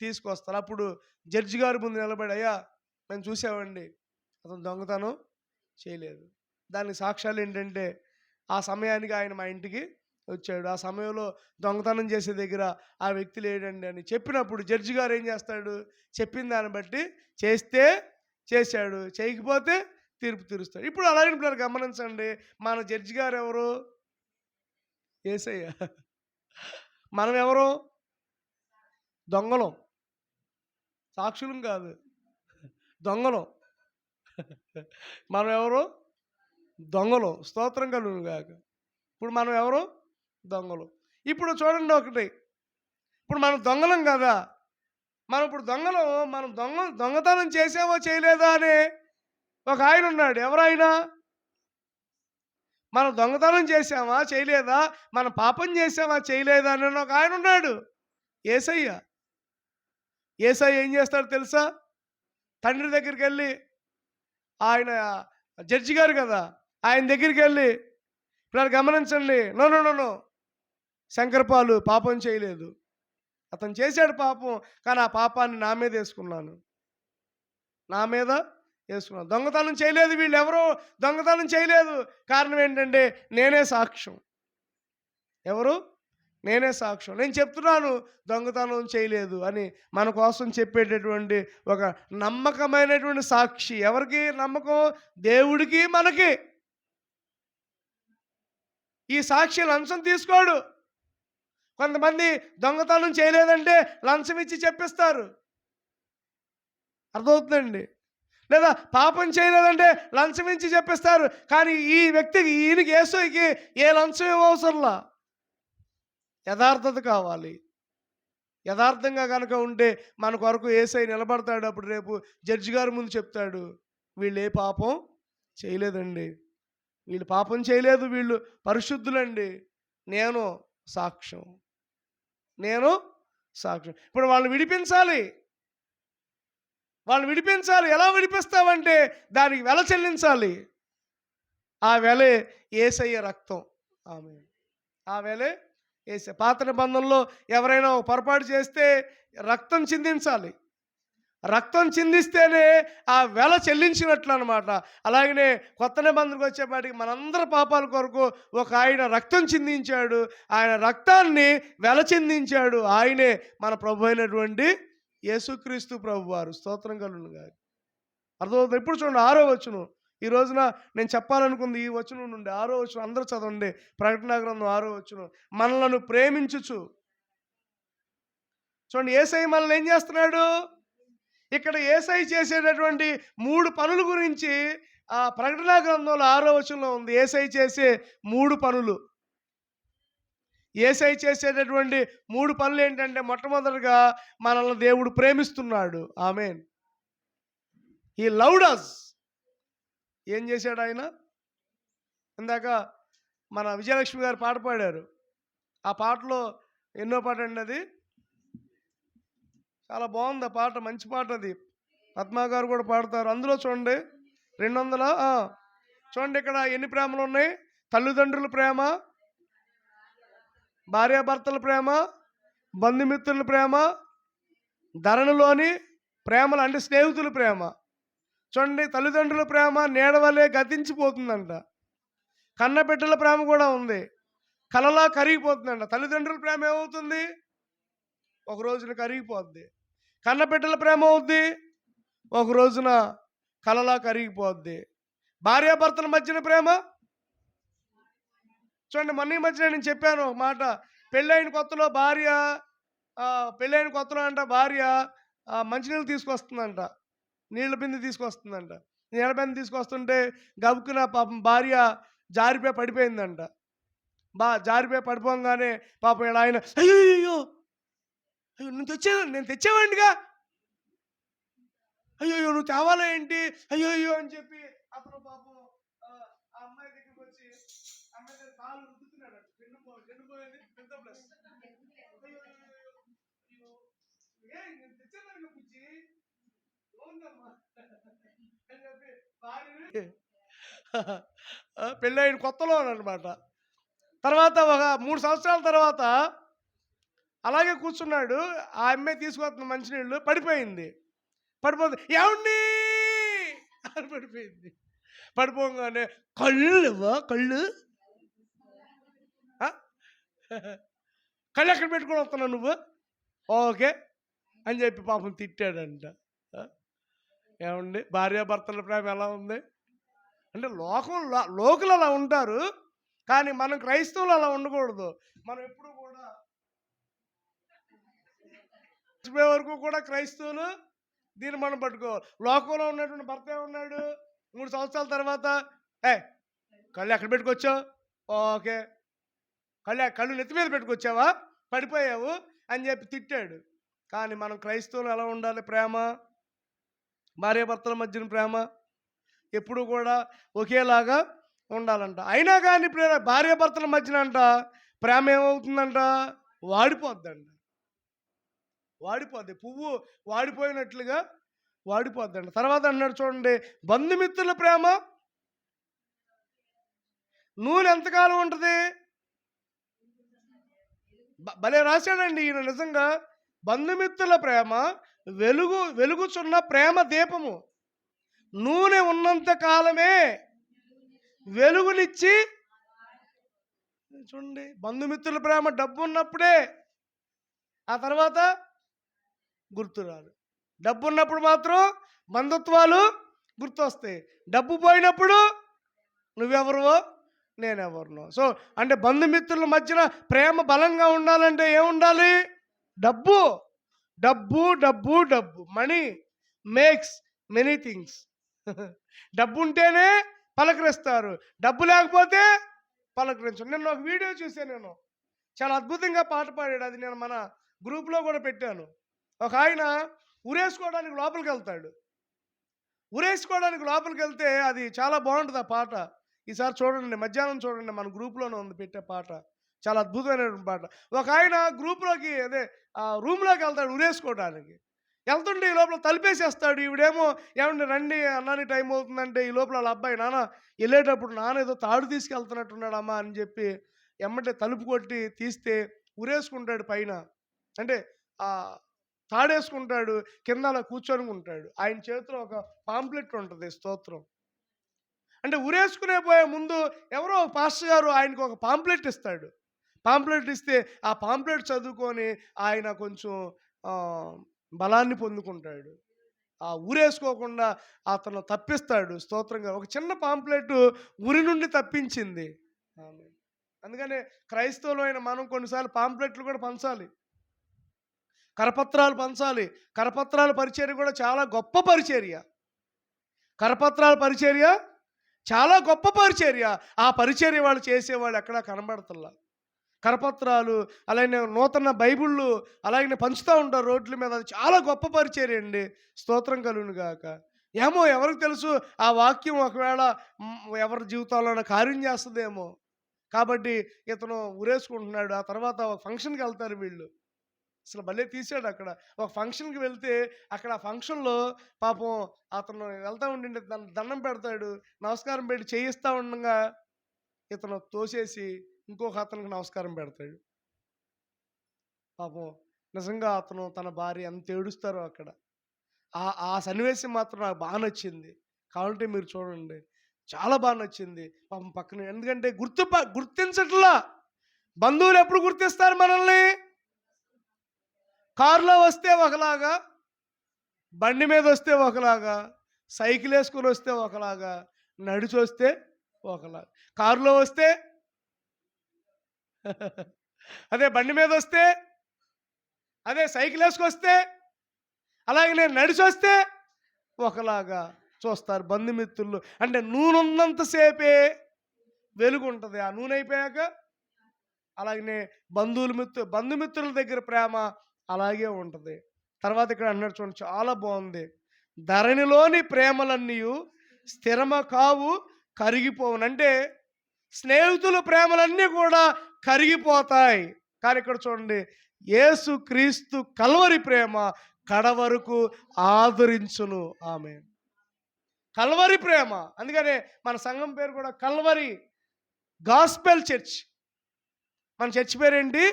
తీసుకొస్తారు. అప్పుడు జడ్జి గారి ముందు నిలబడి, అయ్యా మేము చూసామండి, అతను దొంగతనం చేయలేదు. దానికి సాక్ష్యాలు ఏంటంటే ఆ సమయానికి ఆయన మా ఇంటికి వచ్చాడు, ఆ సమయంలో దొంగతనం చేసే దగ్గర ఆ వ్యక్తి లేడండి అని చెప్పినప్పుడు జడ్జి గారు ఏం చేస్తాడు? చెప్పిన దాన్ని బట్టి చేస్తే చేశాడు, చేయకపోతే తీర్పు తీరుస్తాడు. ఇప్పుడు అలాగే పిల్లలు గమనించండి, మన జడ్జి గారు ఎవరు? యేసయ్య. మనం ఎవరు? దొంగలం, సాక్షులం కాదు, దొంగలం. మనం ఎవరు? దొంగలం. స్తోత్రం కలుగును గాక. ఇప్పుడు మనం ఎవరు? దొంగలు. ఇప్పుడు చూడండి ఒకటి, ఇప్పుడు మనం దొంగలం కదా, మనం ఇప్పుడు మనం దొంగతనం చేసామో చేయలేదా అని ఒక ఆయన ఉన్నాడు. ఎవరైనా మనం దొంగతనం చేసామా చేయలేదా, మనం పాపం చేసామా చేయలేదా అని ఒక ఆయన ఉన్నాడు, యేసయ్య. యేసయ్య ఏం చేస్తాడు తెలుసా? తండ్రి దగ్గరికి వెళ్ళి, ఆయన జడ్జి గారు కదా, ఆయన దగ్గరికి వెళ్ళి, ఇప్పుడు గమనించండి, నో నో నో నో శంకరపాలు పాపం చేయలేదు, అతను చేశాడు పాపం, కానీ ఆ పాపాన్ని నా మీద వేసుకున్నాను, నా మీద వేసుకున్నాను. దొంగతనం చేయలేదు, వీళ్ళు ఎవరో దొంగతనం చేయలేదు. కారణం ఏంటంటే నేనే సాక్ష్యం. ఎవరు? నేనే సాక్ష్యం. నేను చెప్తున్నాను దొంగతనం చేయలేదు అని మన కోసం చెప్పేటటువంటి ఒక నమ్మకమైనటువంటి సాక్షి. ఎవరికి నమ్మకం? దేవుడికి, మనకి. ఈ సాక్షి లంచం తీసుకోడు. కొంతమంది దొంగతనం చేయలేదంటే లంచం ఇచ్చి చెప్పిస్తారు. అర్థమవుతుందండి? లేదా పాపం చేయలేదంటే లంచం ఇచ్చి చెప్పిస్తారు. కానీ ఈ వ్యక్తికి, ఈయనకి, యేసుకి ఏ లంచం ఏం అవసరంలా. యథార్థత కావాలి. యథార్థంగా కనుక ఉంటే మన కొరకు యేసయ్య నిలబడతాడు. అప్పుడు రేపు జడ్జి గారి ముందు చెప్తాడు, వీళ్ళు ఏ పాపం చేయలేదండి, వీళ్ళు పాపం చేయలేదు, వీళ్ళు పరిశుద్ధులండి, నేను సాక్ష్యం, నేను సాక్ష్యం. ఇప్పుడు వాళ్ళని విడిపించాలి. వాళ్ళని విడిపించాలి. ఎలా విడిపిస్తావంటే దానికి వెల చెల్లించాలి. ఆ వెలే యేసయ్య రక్తం. ఆమేన్. ఆ వెలే యేసయ్య. పాత నిబంధనలో ఎవరైనా పొరపాటు చేస్తే రక్తం చిందించాలి. రక్తం చిందిస్తేనే ఆ వెల చెల్లించినట్లు అనమాట. అలాగనే కొత్త నిబంధనకు వచ్చేపాటికి మనందరి పాపాల కొరకు ఒక ఆయన రక్తం చిందించాడు. ఆయన రక్తాన్ని వెల చెందించాడు. ఆయనే మన ప్రభు అయినటువంటి యేసుక్రీస్తు ప్రభువారు. స్తోత్రం కలుగును గాక. అర్థమవుతుంది. ఇప్పుడు చూడండి 6వ వచనం. ఈ రోజున నేను చెప్పాలనుకుంది ఈ వచనం నుండి 6వ వచనం. అందరూ చదవండి. ప్రకటన గ్రంథం 6వ వచనం. మనలను ప్రేమించుచు. చూడండి, యేసయ్య మనల్ని ఏం చేస్తున్నాడు? ఇక్కడ యేసయ్య చేసేటటువంటి 3 పనుల గురించి ఆ ప్రకటన గ్రంథంలో 6వ వచనంలో ఉంది. యేసయ్య చేసే 3 పనులు. యేసయ్య చేసేటటువంటి 3 పనులు ఏంటంటే, మొట్టమొదటిగా మనల్ని దేవుడు ప్రేమిస్తున్నాడు. ఆమేన్. He loved us. ఏం చేశాడు ఆయన? ఇందాక మన విజయలక్ష్మి గారు పాట పాడారు. ఆ పాటలో ఎన్నో పాట అండి అది? చాలా బాగుంది ఆ పాట, మంచి పాట అది. పద్మా గారు కూడా పాడతారు. అందులో చూడండి 200 చూడండి, ఇక్కడ ఎన్ని ప్రేమలు ఉన్నాయి? తల్లిదండ్రుల ప్రేమ, భార్యాభర్తల ప్రేమ, బంధుమిత్రుల ప్రేమ, ధరణిలోని ప్రేమలు అంటే స్నేహితుల ప్రేమ. చూడండి, తల్లిదండ్రుల ప్రేమ నీడవలే గతించిపోతుందంట. కన్నబిడ్డల ప్రేమ కూడా ఉంది, కలలా కరిగిపోతుందంట. తల్లిదండ్రుల ప్రేమ ఏమవుతుంది? ఒక రోజున కరిగిపోద్ది. కన్నబిడ్డల ప్రేమ అవుద్ది, ఒక రోజున కలలా కరిగిపోద్ది. భార్యాభర్తల మధ్యన ప్రేమ చూడండి, మొన్న ఈ మధ్యన నేను చెప్పాను ఒక మాట. పెళ్ళైన కొత్తలో అంట భార్య మంచినీళ్ళు తీసుకొస్తుందంట, నీళ్ళ బిందె తీసుకొస్తుందంట. నీళ్ళ బిందె తీసుకొస్తుంటే గబుక్కున పాపం భార్య జారిపోయి పడిపోయిందంట. జారిపోయి పడిపోగానే పాపం ఇలా ఆయన, అయ్యో అయ్యో అయ్యో నేను తెచ్చేవాడిగా, అయ్యో నువ్వు తేవాలా ఏంటి, అయ్యో అయ్యో అని చెప్పి అతను పాపం ఆ అమ్మాయి దగ్గరికి వచ్చి అమ్మాయి దగ్గర కాలు రుద్దుతున్నాడు. ఎండిపోయింది పెద్ద ప్లస్. నేను తెచ్చేదానికి పుచ్చి బాగుందమ్మా అని చెప్పి భార్యని పెళ్ళైన కొత్తలో అనమాట. తర్వాత ఒక 3 సంవత్సరాల తర్వాత అలాగే కూర్చున్నాడు. ఆ అమ్మాయి తీసుకొస్తున్న మంచినీళ్ళు పడిపోయింది. ఏమండి అని పడిపోయింది. పడిపోగానే కళ్ళు ఎక్కడ పెట్టుకొని వస్తున్నావు నువ్వు, ఓకే అని చెప్పి పాపం తిట్టాడంట. ఏమండి, భార్యాభర్తల ప్రేమ ఎలా ఉంది అంటే, లోకులు అలా ఉంటారు, కానీ మనం క్రైస్తవులు అలా ఉండకూడదు. మనం ఎప్పుడు కూడా చచ్చిపోయే వరకు కూడా క్రైస్తవులు దీన్ని మనం పట్టుకోవాలి. లోకంలో ఉన్నటువంటి భర్త ఏమన్నాడు? 3 సంవత్సరాల తర్వాత కళ్ళు ఎక్కడ పెట్టుకొచ్చావు, ఓకే కళ్ళు నెత్తి మీద పెట్టుకొచ్చావా, పడిపోయావు అని చెప్పి తిట్టాడు. కానీ మనం క్రైస్తవులు ఎలా ఉండాలి? ప్రేమ, భార్యాభర్తల మధ్యన ప్రేమ ఎప్పుడు కూడా ఒకేలాగా ఉండాలంట. అయినా కానీ భార్యాభర్తల మధ్యన అంట ప్రేమ ఏమవుతుందంట? వాడిపోద్దంట. వాడిపోద్ది, పువ్వు వాడిపోయినట్లుగా వాడిపోద్దంట. తర్వాత అన్నాడు చూడండి, బంధుమిత్రుల ప్రేమ నూనె ఎంతకాలం ఉంటుంది? భలే రాశాడండి ఈయన నిజంగా. బంధుమిత్రుల ప్రేమ వెలుగుచున్న ప్రేమ దీపము, నూనె ఉన్నంత కాలమే వెలుగునిచ్చి. చూడండి, బంధుమిత్రుల ప్రేమ డబ్బు ఉన్నప్పుడే, ఆ తర్వాత గుర్తురాదు. డబ్బు ఉన్నప్పుడు మాత్రం బంధుత్వాలు గుర్తొస్తాయి, డబ్బు పోయినప్పుడు నువ్వెవరువో నేనెవరునో. సో అంటే బంధుమిత్రుల మధ్యన ప్రేమ బలంగా ఉండాలంటే ఏముండాలి? డబ్బు. Money makes many things. డబ్బు ఉంటేనే పలకరిస్తారు, డబ్బు లేకపోతే పలకరించు. నిన్న ఒక వీడియో చూసాను నేను, చాలా అద్భుతంగా పాట పాడాడు. అది నేను మన గ్రూప్లో కూడా పెట్టాను. ఒక ఆయన ఉరేసుకోవడానికి లోపలికి వెళ్తాడు. ఉరేసుకోవడానికి లోపలికి వెళ్తే అది చాలా బాగుంటుంది ఆ పాట. ఈసారి చూడండి, మధ్యాహ్నం చూడండి, మన గ్రూప్లోనే ఉంది పెట్టే పాట. చాలా అద్భుతమైనటువంటి పాట. ఒక ఆయన గ్రూప్లోకి రూమ్లోకి వెళ్తాడు ఉరేసుకోవడానికి. వెళ్తుంటే ఈ లోపల తలుపేసేస్తాడు. ఈవిడేమో ఏమండి రండి అన్నానికి టైం అవుతుందంటే, ఈ లోపల వాళ్ళ అబ్బాయి నాన్న వెళ్ళేటప్పుడు నాన్న ఏదో తాడు తీసుకెళ్తున్నట్టున్నాడమ్మా అని చెప్పి ఎమ్మటే తలుపు కొట్టి తీస్తే ఉరేసుకుంటాడు పైన. అంటే ఆ తాడేసుకుంటాడు, కింద అలా కూర్చొని ఉంటాడు. ఆయన చేతిలో ఒక పాంప్లెట్ ఉంటుంది, స్తోత్రం. అంటే ఉరేసుకునే పోయే ముందు ఎవరో పాస్టర్ గారు ఆయనకు ఒక పాంప్లెట్ ఇస్తాడు. పాంప్లెట్ ఇస్తే ఆ పాంప్లెట్ చదువుకొని ఆయన కొంచెం బలాన్ని పొందుకుంటాడు. ఆ ఊరేసుకోకుండా అతను తప్పిస్తాడు. స్తోత్రంగా ఒక చిన్న పాంప్లెట్ ఉరి నుండి తప్పించింది. అందుకనే క్రైస్తవులైన మనం కొన్నిసార్లు పాంప్లెట్లు కూడా పంచాలి, కరపత్రాలు పంచాలి. కరపత్రాల పరిచర్య కూడా చాలా గొప్ప పరిచర్య. కరపత్రాల పరిచర్య చాలా గొప్ప పరిచర్య. ఆ పరిచర్య వాళ్ళు చేసేవాళ్ళు ఎక్కడా కనబడతల్లా. కరపత్రాలు అలాగే నూతన బైబిళ్ళు అలాగే పంచుతూ ఉంటారు రోడ్ల మీద. అది చాలా గొప్ప పరిచర్య అండి. స్తోత్రం కలుగును గాక. ఏమో ఎవరికి తెలుసు, ఆ వాక్యం ఒకవేళ ఎవరి జీవితాల్లో కార్యం చేస్తుందేమో. కాబట్టి ఇతను ఉరేసుకుంటున్నాడు. ఆ తర్వాత ఒక ఫంక్షన్కి వెళ్తారు వీళ్ళు. అసలు భలే తీసాడు. అక్కడ ఒక ఫంక్షన్కి వెళ్తే అక్కడ ఆ ఫంక్షన్లో పాపం అతను వెళ్తూ ఉండిండి దండం పెడతాడు, నమస్కారం పెట్టి చేయిస్తూ ఉండగా ఇతను తోసేసి ఇంకొక అతనికి నమస్కారం పెడతాడు. పాపం నిజంగా అతను తన భార్య ఎంత ఏడుస్తారో అక్కడ. ఆ సన్నివేశం మాత్రం నాకు బాగా నచ్చింది. కావాలంటే మీరు చూడండి, చాలా బాగా నచ్చింది. పాపం పక్కన, ఎందుకంటే గుర్తించట్లా. బంధువులు ఎప్పుడు గుర్తిస్తారు మనల్ని? కారులో వస్తే ఒకలాగా, బండి మీద వస్తే ఒకలాగా, సైకిల్ వేసుకొని వస్తే ఒకలాగా, నడిచి వస్తే ఒకలాగా. కారులో వస్తే అదే, బండి మీద వస్తే అదే, సైకిల్ వేసుకొస్తే అలాగే, నేను నడిచి వస్తే ఒకలాగా చూస్తారు బంధుమిత్రులు. అంటే నూనె ఉన్నంతసేపే వెలుగు ఉంటుంది, ఆ నూనె అయిపోయాక అలాగనే బంధుమిత్రుల దగ్గర ప్రేమ అలాగే ఉంటుంది. తర్వాత ఇక్కడ అన్నాడు చూడండి, చాలా బాగుంది. ధరణిలోని ప్రేమలన్నీ స్థిరమ కావు, కరిగిపోవును. అంటే స్నేహితుల ప్రేమలన్నీ కూడా కరిగిపోతాయి. కానీ ఇక్కడ చూడండి, యేసు క్రీస్తు కల్వరి ప్రేమ కడవరకు ఆదరించును. ఆమె కల్వరి ప్రేమ. అందుకనే మన సంఘం పేరు కూడా కల్వరి గాస్పెల్ చర్చ్. మన చర్చ్ పేరేంటి?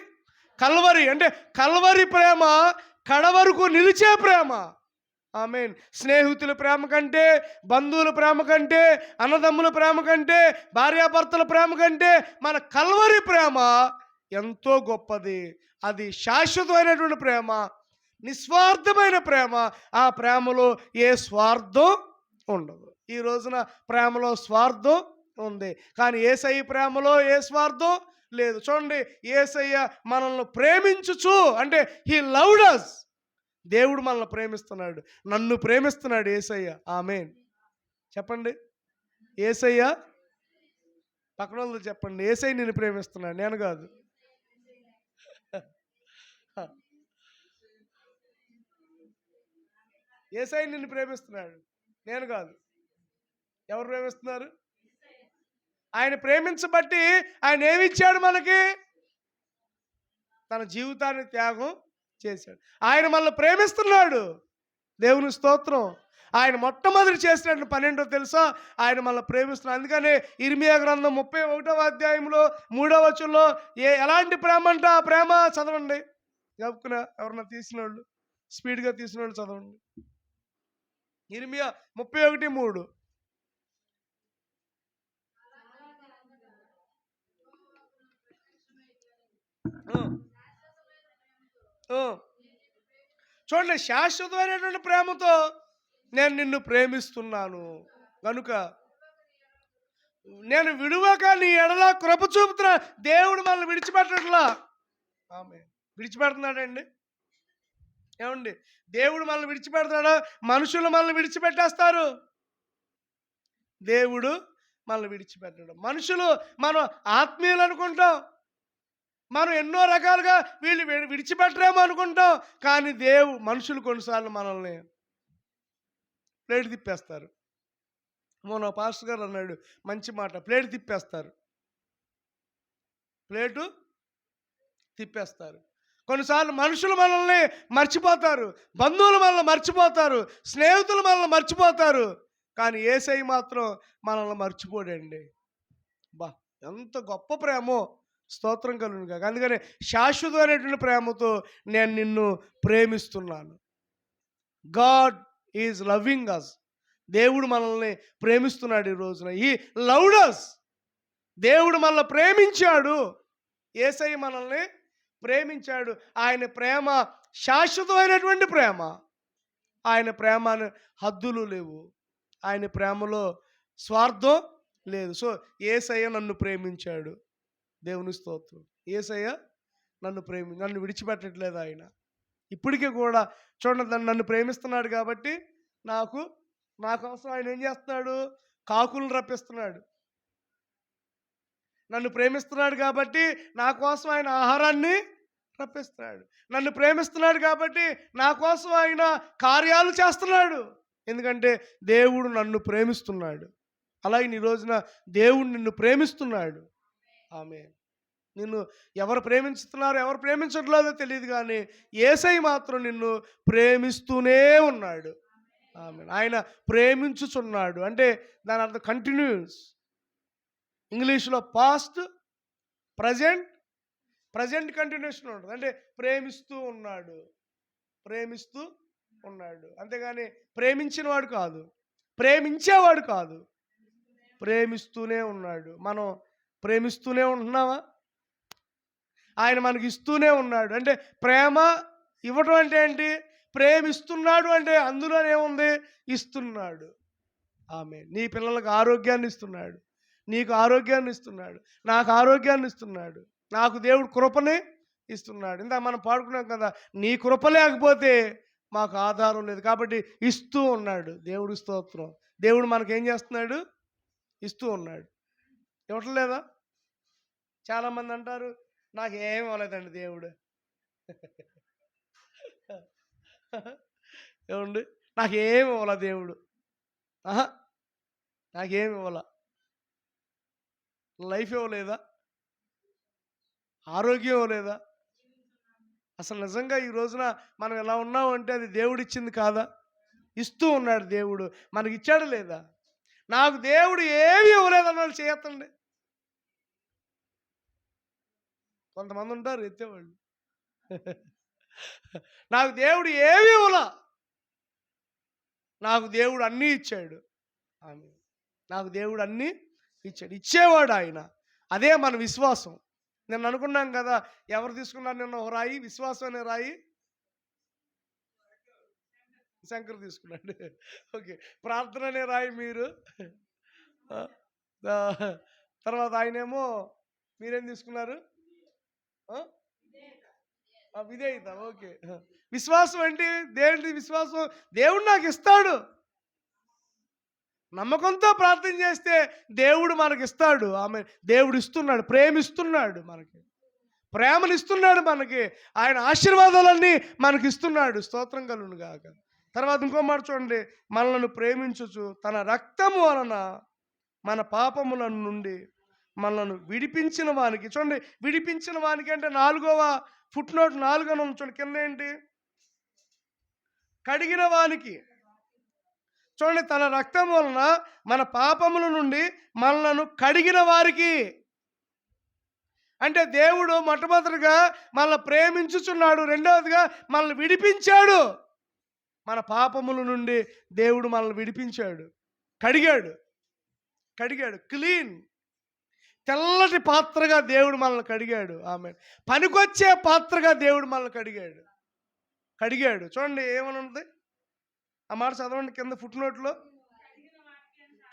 కల్వరి. అంటే కల్వరి ప్రేమ కడవరకు నిలిచే ప్రేమ. ఆమేన్. స్నేహితుల ప్రేమ కంటే, బంధువుల ప్రేమ కంటే, అన్నదమ్ముల ప్రేమ కంటే, భార్యాభర్తల ప్రేమ కంటే మన కల్వరి ప్రేమ ఎంతో గొప్పది. అది శాశ్వతమైనటువంటి ప్రేమ, నిస్వార్థమైన ప్రేమ. ఆ ప్రేమలో ఏ స్వార్థం ఉండదు. ఈ రోజున ప్రేమలో స్వార్థం ఉంది, కానీ యేసయ్య ప్రేమలో ఏ స్వార్థం లేదు. చూడండి, యేసయ్య మనల్ని ప్రేమించుచు, అంటే హీ లవ్డ్ us. దేవుడు మనల్ని ప్రేమిస్తున్నాడు, నన్ను ప్రేమిస్తున్నాడు యేసయ్య. ఆమేన్. చెప్పండి, యేసయ్య. పక్కన వాళ్ళు చెప్పండి, యేసయ్య నిన్ను ప్రేమిస్తున్నాడు, నేను కాదు. యేసయ్య నిన్ను ప్రేమిస్తున్నాడు, నేను కాదు. ఎవరు ప్రేమిస్తున్నారు? ఆయన ప్రేమించబట్టి ఆయన ఏమిచ్చాడు మనకి? తన జీవితాన్ని త్యాగం చేశాడు. ఆయన మనల్ని ప్రేమిస్తున్నాడు. దేవుని స్తోత్రం. ఆయన మొట్టమొదటి చేసినట్టు పని ఏంటో తెలుసా? ఆయన మనల్ని ప్రేమిస్తున్నాడు. అందుకనే ఇర్మియా గ్రంథం 31వ అధ్యాయంలో 3వ వచనంలో ఎలాంటి ప్రేమ అంటే ఆ ప్రేమ చదవండి. చెప్పుకున్నా, ఎవరన్నా తీసిన వాళ్ళు, స్పీడ్గా తీసిన వాళ్ళు చదవండి. ఇర్మియా 31:3. చూడండి, శాశ్వతమైనటువంటి ప్రేమతో నేను నిన్ను ప్రేమిస్తున్నాను కనుక నేను విడువక నీ ఎడల కృప చూపుతున్నా. దేవుడు మనల్ని విడిచిపెట్టట్లా. ఆమె విడిచిపెడుతున్నాడండి. ఏమండి, దేవుడు మనల్ని విడిచిపెడతాడా? మనుషులు మనల్ని విడిచిపెట్టేస్తారు. దేవుడు మనల్ని విడిచిపెట్టడం. మనుషులు మనం ఆత్మీయులు అనుకుంటాం, మనం ఎన్నో రకాలుగా వీళ్ళు విడిచిపెట్టరేమో అనుకుంటాం. కానీ మనుషులు కొన్నిసార్లు మనల్ని ప్లేట్ తిప్పేస్తారు. మొన్న పాస్టర్ గారు అన్నాడు మంచి మాట, ప్లేట్ తిప్పేస్తారు, ప్లేటు తిప్పేస్తారు. కొన్నిసార్లు మనుషులు మనల్ని మర్చిపోతారు, బంధువులు మనల్ని మర్చిపోతారు, స్నేహితులు మనల్ని మర్చిపోతారు. కానీ యేసయ్య మాత్రం మనల్ని మర్చిపోడండి. బా, ఎంత గొప్ప ప్రేమో, స్తోత్రం కలుగును గాక. అందుకని శాశ్వతమైనటువంటి ప్రేమతో నేను నిన్ను ప్రేమిస్తున్నాను. God is loving us. దేవుడు మనల్ని ప్రేమిస్తున్నాడు ఈ రోజున. ఈ లవ్డ్ అస్. దేవుడు మనల్ని ప్రేమించాడు. యేసయ్య మనల్ని ప్రేమించాడు. ఆయన ప్రేమ శాశ్వతమైనటువంటి ప్రేమ. ఆయన ప్రేమను హద్దులు లేవు. ఆయన ప్రేమలో స్వార్థం లేదు. సో యేసయ్య నన్ను ప్రేమించాడు. దేవుని స్తోత్రం. యేసయ్య నన్ను విడిచిపెట్టట్లేదు. ఆయన ఇప్పటికీ కూడా చూడండి, నన్ను ప్రేమిస్తున్నాడు కాబట్టి నా కోసం ఆయన ఏం చేస్తున్నాడు? కాకులను రప్పిస్తున్నాడు. నన్ను ప్రేమిస్తున్నాడు కాబట్టి నా కోసం ఆయన ఆహారాన్ని రప్పిస్తున్నాడు. నన్ను ప్రేమిస్తున్నాడు కాబట్టి నా కోసం ఆయన కార్యాలు చేస్తున్నాడు. ఎందుకంటే దేవుడు నన్ను ప్రేమిస్తున్నాడు. అలాగే ఈ రోజున దేవుడు నిన్ను ప్రేమిస్తున్నాడు. ఆమేన్. నిన్ను ఎవరు ప్రేమిస్తున్నారో ఎవరు ప్రేమించట్లేదో తెలియదు, కానీ యేసయ్య మాత్రం నిన్ను ప్రేమిస్తూనే ఉన్నాడు. ఆమేన్. ఆయన ప్రేమించుచున్నాడు అంటే దాని అర్థం కంటిన్యూస్. ఇంగ్లీష్లో పాస్ట్, ప్రజెంట్ కంటిన్యూషన్ ఉంటుంది. అంటే ప్రేమిస్తూ ఉన్నాడు, ప్రేమిస్తూ ఉన్నాడు. అంతేగాని ప్రేమించినవాడు కాదు, ప్రేమించేవాడు కాదు, ప్రేమిస్తూనే ఉన్నాడు. మనం ప్రేమిస్తూనే ఉంటున్నావా? ఆయన మనకి ఇస్తూనే ఉన్నాడు. అంటే ప్రేమ ఇవ్వటం అంటే ఏంటి? ప్రేమిస్తున్నాడు అంటే అందులోనే ఉంది, ఇస్తున్నాడు. ఆమేన్. నీ పిల్లలకు ఆరోగ్యాన్ని ఇస్తున్నాడు, నీకు ఆరోగ్యాన్ని ఇస్తున్నాడు, నాకు ఆరోగ్యాన్ని ఇస్తున్నాడు, నాకు దేవుడు కృపని ఇస్తున్నాడు. ఇందాక మనం పాడుకున్నాం కదా, నీ కృప లేకపోతే మాకు ఆధారం లేదు. కాబట్టి ఇస్తూ ఉన్నాడు. దేవుడు స్తోత్రం. దేవుడు మనకేం చేస్తున్నాడు? ఇస్తూ ఉన్నాడు. ఇవ్వటం లేదా? చాలామంది అంటారు నాకు ఏమి ఇవ్వలేదండి దేవుడు. ఏమండి, నాకేమి ఇవ్వాల దేవుడు? నాకేమి ఇవ్వాల? లైఫ్ ఇవ్వలేదా? ఆరోగ్యం ఇవ్వలేదా? అసలు నిజంగా ఈ రోజున మనం ఎలా ఉన్నామంటే అది దేవుడు ఇచ్చింది కాదా? ఇస్తూ ఉన్నాడు దేవుడు. మనకి ఇచ్చాడు లేదా? నాకు దేవుడు ఏమీ ఇవ్వలేదన్న వాళ్ళు చేయొద్దండి. కొంతమంది ఉంటారు ఎత్తేవాళ్ళు. నాకు దేవుడు ఏమీ ఇవ్వలా, నాకు దేవుడు అన్నీ ఇచ్చాడు. ఆమేన్. నాకు దేవుడు అన్నీ ఇచ్చాడు. ఇచ్చేవాడు ఆయన. అదే మన విశ్వాసం. నేను అనుకున్నాం కదా, ఎవరు తీసుకున్నారు నిన్న ఒక రాయి? విశ్వాసం అనే రాయి శంకర్ తీసుకున్నాడు. ఓకే, ప్రార్థన అనే రాయి మీరు. తర్వాత ఆయనేమో మీరేం తీసుకున్నారు? విధేయత. ఓకే, విశ్వాసం అంటే దేవుడి విశ్వాసం. దేవుడు నాకు ఇస్తాడు. నమ్మకంతో ప్రార్థన చేస్తే దేవుడు మనకి ఇస్తాడు. ఆమె దేవుడు ఇస్తున్నాడు, ప్రేమిస్తున్నాడు, మనకి ప్రేమను ఇస్తున్నాడు, మనకి ఆయన ఆశీర్వాదాలన్నీ మనకి ఇస్తున్నాడు. స్తోత్రం కలుగును గాక. తర్వాత ఇంకో మాట చూడండి, మనలను ప్రేమించుచు తన రక్తము వలన మన పాపముల నుండి మనలను విడిపించిన వానికి. చూడండి, విడిపించిన వానికి అంటే 4వ ఫుట్ నోట్ 4 అని చూడండి, కింద ఏంటి? కడిగిన వానికి. చూడండి, తన రక్తం వలన మన పాపముల నుండి మనలను కడిగిన వారికి. అంటే దేవుడు మొట్టమొదటిగా మనల్ని ప్రేమించుచున్నాడు, రెండవదిగా మనల్ని విడిపించాడు. మన పాపముల నుండి దేవుడు మనల్ని విడిపించాడు, కడిగాడు. క్లీన్, తెల్లటి పాత్రగా దేవుడు మనల్ని కడిగాడు. ఆమె పనికొచ్చే పాత్రగా దేవుడు మనల్ని కడిగాడు. చూడండి ఏమని ఉంది ఆ మాట చదవండి కింద ఫుట్ నోట్లో.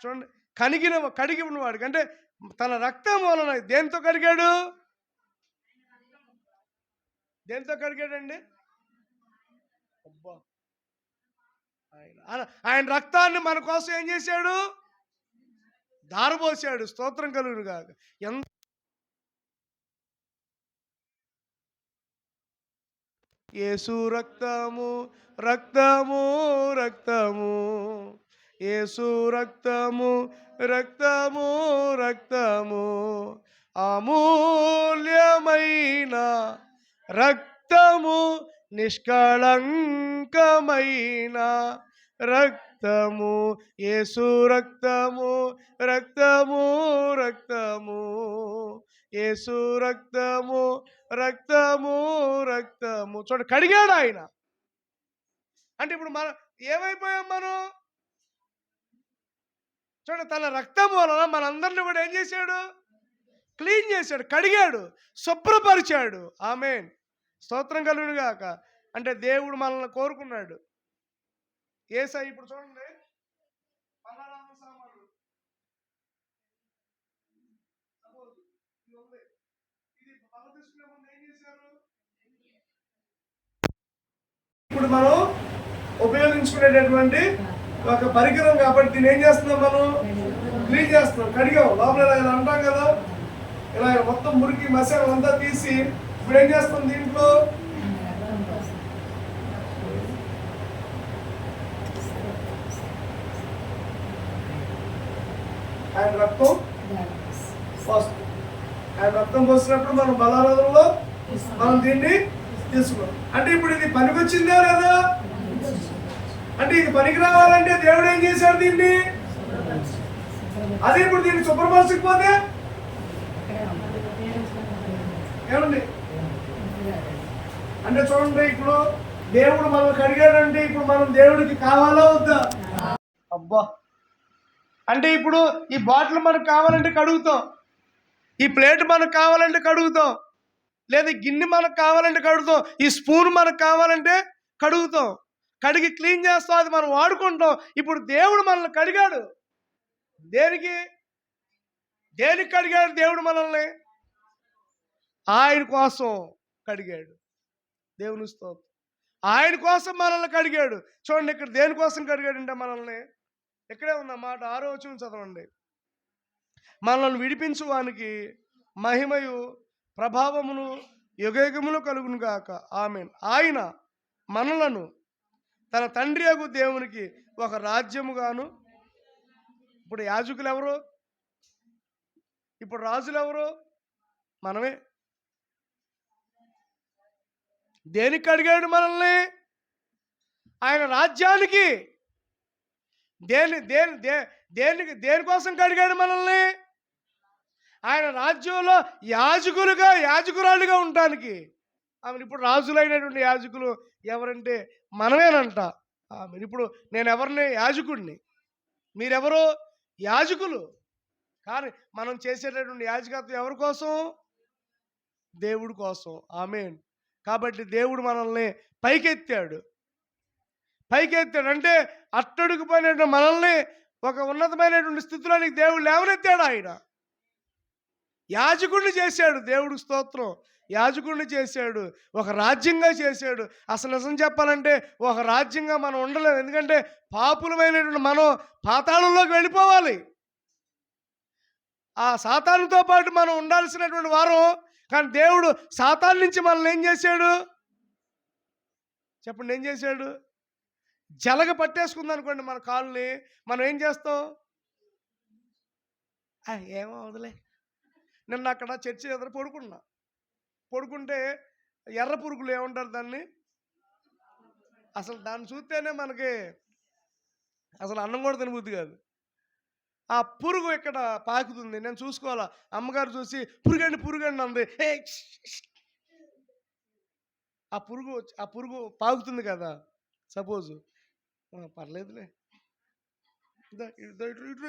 చూడండి, కడిగి ఉన్నవాడికి అంటే తన రక్తం వలన దేంతో కడిగాడు? దేంతో కడిగాడండి? అబ్బా, ఆయన రక్తాన్ని మన కోసం ఏం చేశాడు? ధారపోసాడు. స్తోత్రం కలుగును గాక. ఎంత యేసు రక్తము రక్తము రక్తము, యేసు రక్తము రక్తము రక్తము, అమూల్యమైన రక్తము, నిష్కళంకమైన రక్తము, యేసు రక్తము రక్తము రక్తము, యేసు రక్తము రక్తము రక్తము. చూడండి, కడిగాడు ఆయన. అంటే ఇప్పుడు మనం ఏమైపోయాం? మనం చూడండి, తన రక్తం వలన మనందరిని కూడా ఏం చేశాడు? క్లీన్ చేశాడు, కడిగాడు, శుభ్రపరిచాడు. ఆమేన్. స్తోత్రం కలుగును గాక. అంటే దేవుడు మనల్ని కోరుకున్నాడు. యేసయ్య ఇప్పుడు చూడండి, పన్నారామ సామాన్లు ఇది బల్ల తీసుకునే ముందు ఏం చేశారు? ఇప్పుడు మనం ఉపయోగించుకునేటటువంటి ఒక పరికరం కాబట్టి దీన్ని ఏం చేస్తున్నాం? మనం క్లీన్ చేస్తున్నాం, కడిగాం. లోపల ఇలా అంటాం కదా, ఇలా మొత్తం మురికి మసాలా అంతా తీసి ఇప్పుడు ఏం చేస్తాం? దీంట్లో ఆయన రక్తం పోస్తాం. ఆయన రక్తం పోసినప్పుడు మనం బలారాధనలో మనం దీన్ని తీసుకున్నాం. అంటే ఇప్పుడు ఇది పనికొచ్చిందా లేదా? అంటే ఇది పనికి రావాలంటే దేవుడు ఏం చేశాడు? దీన్ని అదే ఇప్పుడు దీన్ని శుభ్రపరచకపోతే ఏమండి? అంటే చూడండి, ఇప్పుడు దేవుడు మనల్ని కడిగాడంటే ఇప్పుడు మనం దేవుడికి కావాలా వద్దా? అబ్బా, అంటే ఇప్పుడు ఈ బాటిల్ మనకు కావాలంటే కడుగుతాం, ఈ ప్లేట్ మనకు కావాలంటే కడుగుతాం, లేదా గిన్నె మనకు కావాలంటే కడుగుతాం, ఈ స్పూన్ మనకు కావాలంటే కడుగుతాం, కడిగి క్లీన్ చేస్తాం, అది మనం వాడుకుంటాం. ఇప్పుడు దేవుడు మనల్ని కడిగాడు. దేనికి కడిగాడు దేవుడు మనల్ని? ఆయన కోసం కడిగాడు. దేవుని స్తోత్రం. ఆయన కోసం మనల్ని కడిగాడు. చూడండి, ఇక్కడ దేనికోసం కడిగాడంటే మనల్ని, ఇక్కడే ఉన్న మాట 6వ వచనం చదవండి. మనల్ని విడిపించువానికి మహిమయు ప్రభావమును యుగయుగములు కలుగును గాక. ఆమేన్. ఆయన మనలను తన తండ్రి యగు దేవునికి ఒక రాజ్యముగాను. ఇప్పుడు యాజకులు ఎవరు? ఇప్పుడు రాజులు ఎవరు? మనమే. దేనికి అడిగాడు మనల్ని? ఆయన రాజ్యానికి. దేనికోసం కడిగాడు మనల్ని? ఆయన రాజ్యంలో యాజకురాలుగా ఉండటానికి. ఆమె ఇప్పుడు రాజులైనటువంటి యాజకులు ఎవరంటే మనమేనంట. ఆమె ఇప్పుడు నేను ఎవరిని? యాజకుడిని. మీరెవరో? యాజకులు. కానీ మనం చేసేటటువంటి యాజకత్వం ఎవరి కోసం? దేవుడి కోసం. ఆమేన్. కాబట్టి దేవుడు మనల్ని పైకెత్తాడు. అంటే అట్టడుగు పోయినటువంటి మనల్ని ఒక ఉన్నతమైనటువంటి స్థితిలోనికి దేవుడు లేవనెత్తాడు. ఆయన యాజకుడిని చేశాడు. దేవుడు స్తోత్రం. యాజకుడిని చేశాడు, ఒక రాజ్యంగా చేశాడు. అసలు నిజం చెప్పాలంటే ఒక రాజ్యంగా మనం ఉండలేము. ఎందుకంటే పాపులమైనటువంటి మనం పాతాళంలోకి వెళ్ళిపోవాలి. ఆ సాతానుతో పాటు మనం ఉండాల్సినటువంటి వారు. కానీ దేవుడు సాతాను నుంచి మనల్ని ఏం చేశాడు? చెప్పండి, ఏం చేశాడు? జలగ పట్టేసుకుంది అనుకోండి మన కాళ్ళని, మనం ఏం చేస్తాం? ఏమో వదిలే. నిన్న అక్కడ చర్చి ఎదురు పడుకుంటే ఎర్ర పురుగులు ఏమంటారు దాన్ని? అసలు దాన్ని చూస్తేనే మనకి అసలు అన్నం కూడా తినబుద్ధి కాదు. ఆ పురుగు ఇక్కడ పాకుతుంది, నేను చూసుకోవాలా. అమ్మగారు చూసి పురుగండి అంది. ఆ పురుగు పాకుతుంది కదా. సపోజు పర్లేదులే,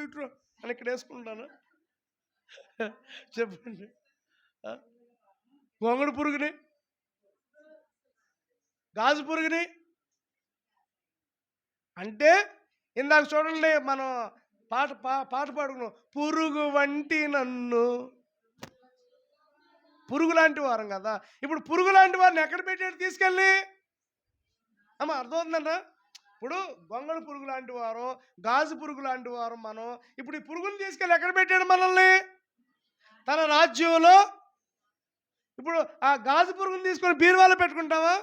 ఇట్రా అని ఇక్కడ వేసుకుంటాను. చెప్పండి, గొంగడు పురుగుని, గాజు పురుగుని. అంటే ఇందాక చూడండి, మనం పాట పాడుకున్నాం. పురుగు వంటి నన్ను. పురుగు లాంటి వారం కదా. ఇప్పుడు పురుగు లాంటి వారిని ఎక్కడ పెట్టాడు? తీసుకెళ్ళి. అమ్మ అర్థమవుతుందంట. ఇప్పుడు గొంగళి పురుగు లాంటి వారు, గాజు పురుగు లాంటి వారు మనం. ఇప్పుడు ఈ పురుగుని తీసుకెళ్ళి ఎక్కడ పెట్టాడు మనల్ని? తన రాజ్యంలో. ఇప్పుడు ఆ గాజు పురుగుని తీసుకొని బీరువాలో పెట్టుకుంటావా?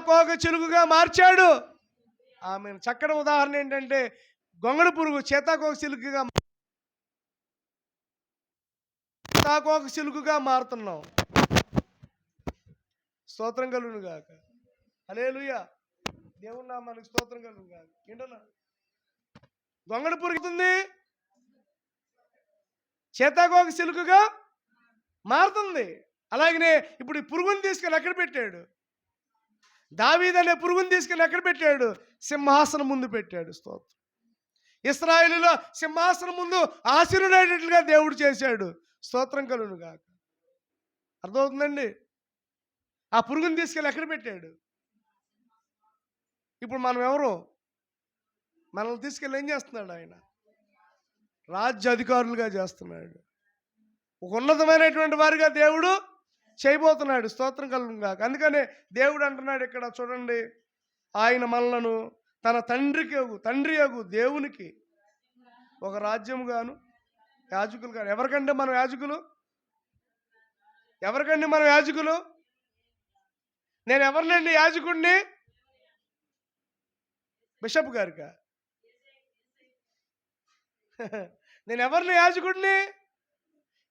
కోక చిలుకగా మార్చాడు. ఆమె చక్కటి ఉదాహరణ ఏంటంటే గొంగళి పురుగు చేతాకోక చిలుకగా మారుతున్నాం. స్తోత్రం కలుగును గాక. హల్లెలూయా. దేవుని నామానికి స్తోత్రం కలుగును గాక. ఏంటన్నా గొంగళి పురుగుతుంది, చేతాకోక చిలుకగా మారుతుంది. అలాగనే ఇప్పుడు ఈ పురుగుని తీసుకెళ్ళి ఎక్కడ పెట్టాడు? దావీదు అనే పురుగుని తీసుకెళ్ళి ఎక్కడ పెట్టాడు? సింహాసనం ముందు పెట్టాడు. స్తోత్రం. ఇశ్రాయేలులో సింహాసనం ముందు ఆశీనుడైనట్లుగా దేవుడు చేశాడు. స్తోత్రం కలుగును గాక. అర్థమవుతుందండి? ఆ పురుగుని తీసుకెళ్ళి ఎక్కడ పెట్టాడు? ఇప్పుడు మనం ఎవరు? మనల్ని తీసుకెళ్ళి ఏం చేస్తున్నాడు ఆయన? రాజ్య అధికారులుగా చేస్తున్నాడు. ఒక ఉన్నతమైనటువంటి వారిగా దేవుడు చేయబోతున్నాడు. స్తోత్రం కలుగును గాక. అందుకనే దేవుడు అంటున్నాడు ఇక్కడ చూడండి, ఆయన మనలను తన తండ్రి యగు దేవునికి ఒక రాజ్యముగాను యాజకులు గాను. ఎవరికంటే మనం యాజకులు? ఎవరికండి మనం యాజకులు? నేను ఎవరినండి యాజకుడిని? బిషప్ గారికా? నేను ఎవరిని యాజకుడిని?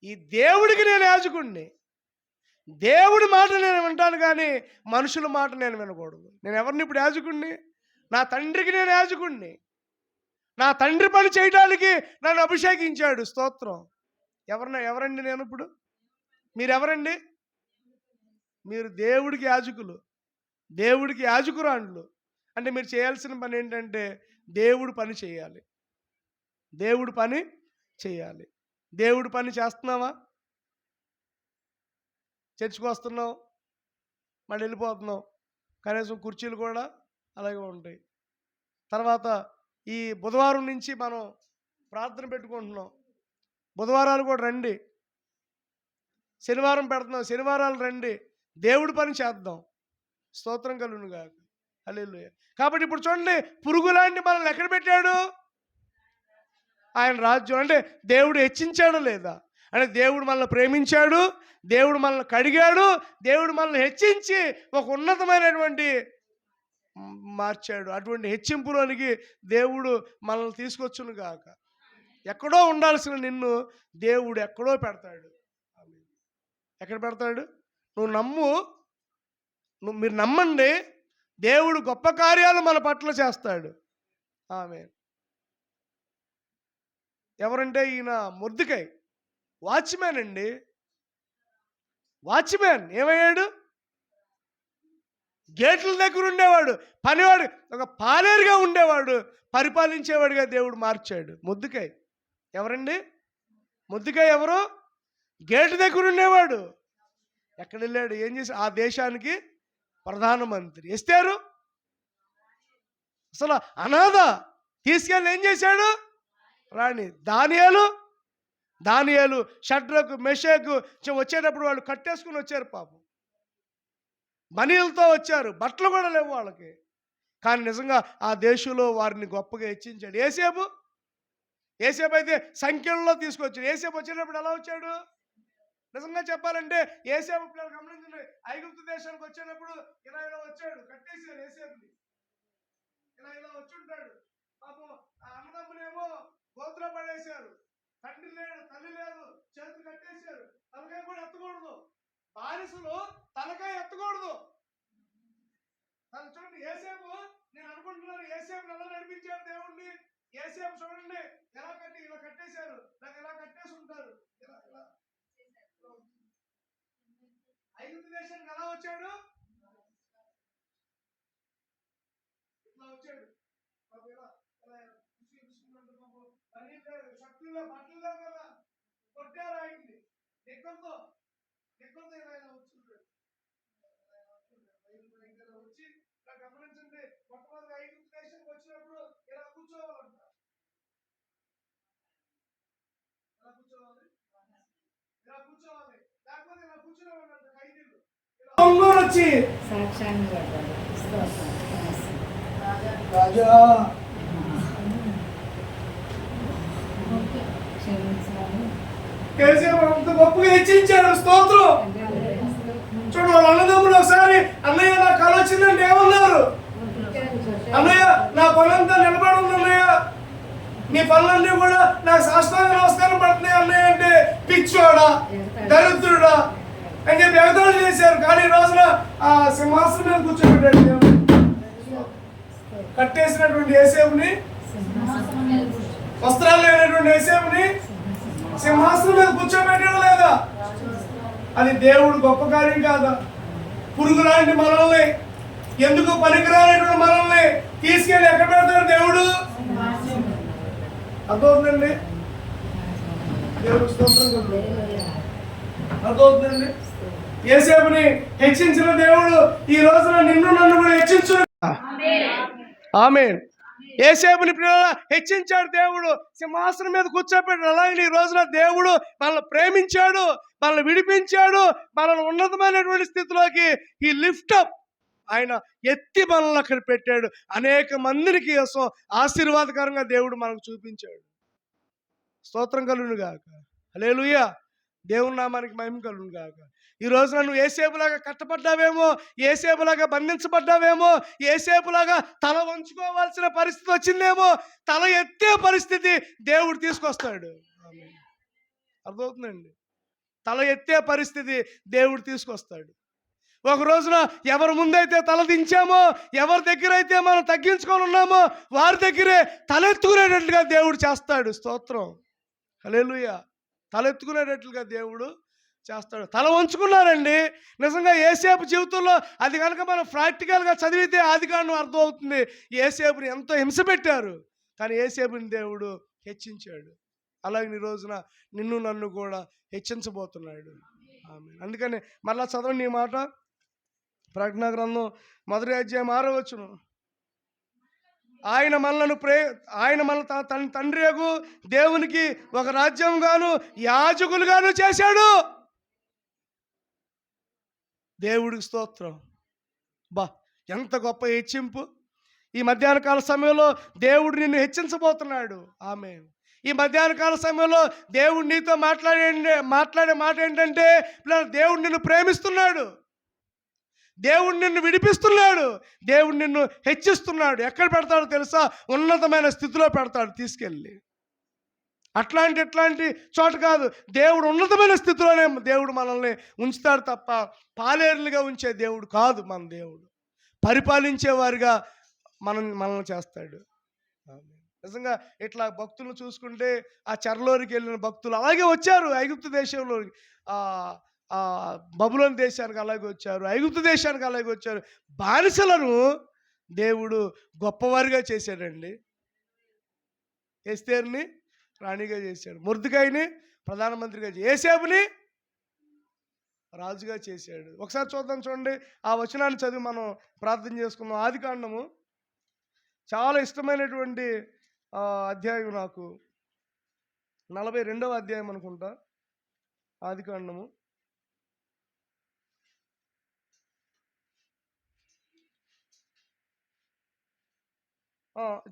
ఈ దేవుడికి నేను యాజకుడిని. దేవుడి మాట నేను వింటాను, కానీ మనుషుల మాట నేను వినకూడదు. నేను ఎవరిని ఇప్పుడు యాజకుడిని? నా తండ్రికి నేను యాజకుడిని. నా తండ్రి పని చేయడానికి నన్ను అభిషేకించాడు. స్తోత్రం. ఎవరండి నేను ఇప్పుడు? మీరెవరండి? మీరు దేవుడికి యాజకులు, దేవుడికి యాజకురాండ్లు. అంటే మీరు చేయాల్సిన పని ఏంటంటే దేవుడి పని చేయాలి. దేవుడి పని చేయాలి. దేవుడి పని చేస్తున్నావా? చర్చికి వస్తున్నాం, మళ్ళీ వెళ్ళిపోతున్నాం. కనీసం కుర్చీలు కూడా అలాగే ఉంటాయి. తర్వాత ఈ బుధవారం నుంచి మనం ప్రార్థన పెట్టుకుంటున్నాం. బుధవారాలు కూడా రండి. శనివారం పెడుతున్నాం, శనివారాలు రండి. దేవుడి పని చేద్దాం. స్తోత్రం కలుగును గాక. హల్లెలూయా. కాబట్టి ఇప్పుడు చూడండి, పురుగులాంటి మనల్ని ఎక్కడ పెట్టాడు? ఆయన రాజ్యం. అంటే దేవుడు హెచ్చించాడు లేదా? అంటే దేవుడు మనల్ని ప్రేమించాడు, దేవుడు మనల్ని కడిగాడు, దేవుడు మనల్ని హెచ్చించి ఒక ఉన్నతమైనటువంటి మార్చాడు. అటువంటి హెచ్చింపులోనికి దేవుడు మనల్ని తీసుకొచ్చును గాక. ఎక్కడో ఉండాల్సిన నిన్ను దేవుడు ఎక్కడో పెడతాడు. ఎక్కడ పెడతాడు? మీరు నమ్మండి, దేవుడు గొప్ప కార్యాలు మన పట్ల చేస్తాడు. ఆమేన్. ఎవరంటే ఈయన మొర్దెకై వాచ్మ్యాన్ అండి. వాచ్మ్యాన్ ఏమయ్యాడు? గేట్ల దగ్గర ఉండేవాడు, పనివాడు, ఒక పాలేరుగా ఉండేవాడు, పరిపాలించేవాడిగా దేవుడు మార్చాడు. మొర్దెకై ఎవరండి? మొర్దెకై ఎవరు? గేటు దగ్గర ఉండేవాడు. ఎక్కడ వెళ్ళాడు? ఏం చేసి? ఆ దేశానికి ప్రధానమంత్రి. ఎస్తేరు అసలు అనాథ, తీసుకెళ్ళి ఏం చేశాడు? రాణి. దానియేలు షడ్రకు మెషకు వచ్చేటప్పుడు వాళ్ళు కట్టేసుకుని వచ్చారు. పాపం మనీలతో వచ్చారు, బట్టలు కూడా లేవు వాళ్ళకి. కానీ నిజంగా ఆ దేశంలో వారిని గొప్పగా హెచ్చించాడు. ఏసేపు అయితే సంఖ్యల్లో తీసుకొచ్చాడు. ఏసేపు వచ్చేటప్పుడు ఎలా వచ్చాడు? నిజంగా చెప్పాలంటే ఏసేపు పిల్లలు గమనించండి, ఐగుప్తు దేశానికి వచ్చేటప్పుడు ఇలా వచ్చాడు. కట్టేశారు ఏసేపుని. ఇలా వచ్చుంటాడు. పాపం ఆ అన్నదమ్ములేమో గోత్ర పడేశారు. తండ్రి లేడు, తల్లి లేదు, చేతులు కట్టేశారు. తలకాయ కూడా ఎత్తకూడదు. బానిసలు తలకాయ ఎత్తకూడదు. తను చూడండి, ఏసేపు, నేను అనుకుంటున్నాను ఏసేపు ఎలా నడిపించాడు దేవుణ్ణి. ఏసేపు చూడండి ఎలా ఇలా కట్టేశారు. నాకు ఇలా కట్టేసి ఉంటారు. ఇలా ఐగుప్తు దేశానికి ఎలా వచ్చాడు? ఇట్లా వచ్చాడు. శక్తుల్లో బట్టలు లేవు కదా, కొట్టారు ఆయన్ని నిక్కలతో ఇలా వచ్చుంటాడు. వచ్చి ఇలా గమనించండి, మొట్టమొదటి ఐగుప్తు దేశానికి వచ్చినప్పుడు ఇలా కూర్చోవాలంట. ఇలా కూర్చోవాలి. వచ్చి రాజా అంత గొప్పగా హెచ్చించాడు. స్తోత్రం. చూడు వాళ్ళ అన్నదమ్ములు ఒకసారి అన్నయ్య నా కళ వచ్చిందంటే ఏమన్నారు? అన్నయ్య నా పనులంతా నిలబడి ఉంది అన్నయ్య, నీ పనులన్నీ కూడా నాకు శాస్త్రాంగ నమస్కారం పడుతున్నాయి అన్నయ్య అంటే పిచ్చోడా దరిద్రుడా అని చెప్పి ఎగతాళి చేశారు. కానీ ఈ రోజున ఆ సింహాసనం మీద కూర్చోబెట్టాడు. కట్టేసినటువంటి యేసేపుని, వస్త్రాలు లేనటువంటి యేసేపుని సింహాసనం మీద కూర్చోబెట్టడం లేదా? అది దేవుడు గొప్ప కార్యం కాదా? పురుగు లాంటి మనల్ని, ఎందుకు పనికిరానటువంటి మనల్ని తీసుకెళ్ళి ఎక్కడ పెడతాడు దేవుడు? అర్థమవుతుందండి? దేవుడు స్తోత్రం. అర్థమవుతుందండి? యేసేపుని హెచ్చించిన దేవుడు ఈ రోజున నిన్ను నన్ను కూడా హెచ్చించు. ఆమేన్. యేసేపుని హెచ్చించాడు దేవుడు, సింహాసనం మీద కూర్చోబెట్టాడు. అలాగే ఈ రోజున దేవుడు మనల్ని ప్రేమించాడు, మనల్ని విడిపించాడు, మనల్ని ఉన్నతమైనటువంటి స్థితిలోకి ఈ లిఫ్ట్ అప్ ఆయన ఎత్తి మనల్ని అక్కడ పెట్టాడు. అనేక మందికి ఆశీర్వాదకరంగా దేవుడు మనకు చూపించాడు. స్తోత్రం కలుగును గాక. హల్లెలూయా. దేవుని నామానికి మహిమ కలుగును గాక. ఈ రోజున నువ్వు యేసేపులాగా కట్టబడ్డావేమో, యేసేపులాగా బంధించబడ్డావేమో, యేసేపులాగా తల వంచుకోవాల్సిన పరిస్థితి వచ్చిందేమో, తల ఎత్తే పరిస్థితి దేవుడు తీసుకొస్తాడు. అర్థమవుతుందండి? తల ఎత్తే పరిస్థితి దేవుడు తీసుకొస్తాడు. ఒక రోజున ఎవరి ముందైతే తల దించామో, ఎవరి దగ్గర అయితే మనం తగ్గించుకొని ఉన్నామో వారి దగ్గరే తలెత్తుకునేటట్లుగా దేవుడు చేస్తాడు. స్తోత్రం. హల్లెలూయా. తలెత్తుకునేటట్లుగా దేవుడు చేస్తాడు. తల వంచుకున్నారండి. నిజంగా యేసేపు జీవితంలో అది కనుక మనం ప్రాక్టికల్గా చదివితే ఆదికాండం అర్థమవుతుంది. యేసేపుని ఎంతో హింస పెట్టారు, కానీ యేసేపుని దేవుడు హెచ్చించాడు. అలాగే ఈ రోజున నిన్ను నన్ను కూడా హెచ్చించబోతున్నాడు. ఆమేన్. అందుకని మళ్ళా చదవండి ఈ మాట. ప్రకటన గ్రంథం 1వ అధ్యాయం 6వ వచనం. ఆయన మనల్ని తన తండ్రియగు దేవునికి ఒక రాజ్యం గాను యాజకులుగాను చేశాడు. దేవుడికి స్తోత్రం. బా, ఎంత గొప్ప హెచ్చింపు! ఈ మధ్యాహ్న కాల సమయంలో దేవుడు నిన్ను హెచ్చించబోతున్నాడు. ఆమేన్. ఈ మధ్యాహ్న కాల సమయంలో దేవుడు నీతో మాట్లాడే మాట ఏంటంటే, దేవుడు నిన్ను ప్రేమిస్తున్నాడు, దేవుడు నిన్ను విడిపిస్తున్నాడు, దేవుడు నిన్ను హెచ్చిస్తున్నాడు. ఎక్కడ పెడతాడో తెలుసా? ఉన్నతమైన స్థితిలో పెడతాడు తీసుకెళ్ళి. ఎట్లాంటి చోట కాదు, దేవుడు ఉన్నతమైన స్థితిలోనే దేవుడు మనల్ని ఉంచుతాడు తప్ప పాలేరులుగా ఉంచే దేవుడు కాదు. మన దేవుడు పరిపాలించేవారిగా మనల్ని చేస్తాడు. నిజంగా ఇట్లా భక్తులను చూసుకుంటే ఆ చెరలోనికి వెళ్ళిన భక్తులు అలాగే వచ్చారు. ఐగుప్తు దేశంలోకి, బబులోను దేశానికి అలాగే వచ్చారు, ఐగుప్తు దేశానికి అలాగే వచ్చారు. బానిసలను దేవుడు గొప్పవారిగా చేశాడండి. ఎస్తేరుని రాణిగా చేశాడు, మొర్దెకైని ప్రధానమంత్రిగా చేశాడు, యేసేపుని రాజుగా చేశాడు. ఒకసారి చూడండి ఆ వచనాన్ని చదివి మనం ప్రార్థన చేసుకుందాం. ఆదికాండము చాలా ఇష్టమైనటువంటి అధ్యాయం నాకు, 42వ అధ్యాయం అనుకుంటా. ఆదికాండము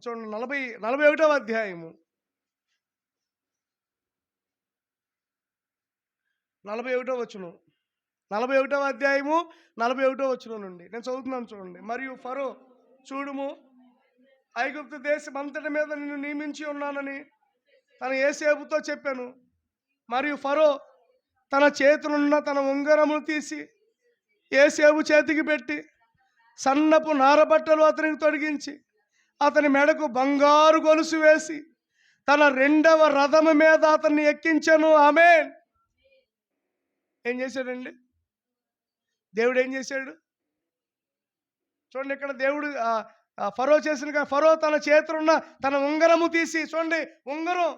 చూడండి, 41వ అధ్యాయము 41వ వచనం. 41వ అధ్యాయము 41వ వచనం నుండి నేను చదువుతున్నాను చూడండి. మరియు ఫరో, చూడుము, ఐగుప్తు దేశం అంతటి మీద నిన్ను నియమించి ఉన్నానని తన యేసేపుతో చెప్పాను. మరియు ఫరో తన చేతులున్న తన ఉంగరమును తీసి యేసేపు చేతికి పెట్టి సన్నపు నారబట్టలు అతనికి తొడిగించి అతని మెడకు బంగారు గొలుసు వేసి తన 2వ రథము మీద అతన్ని ఎక్కించాను. ఆమేన్. ఏం చేశాడండి దేవుడు? ఏం చేశాడు చూడండి ఇక్కడ. దేవుడు ఫరో చేసిన, ఫరో తన చేతులున్న తన ఉంగరము తీసి, చూడండి ఉంగరం,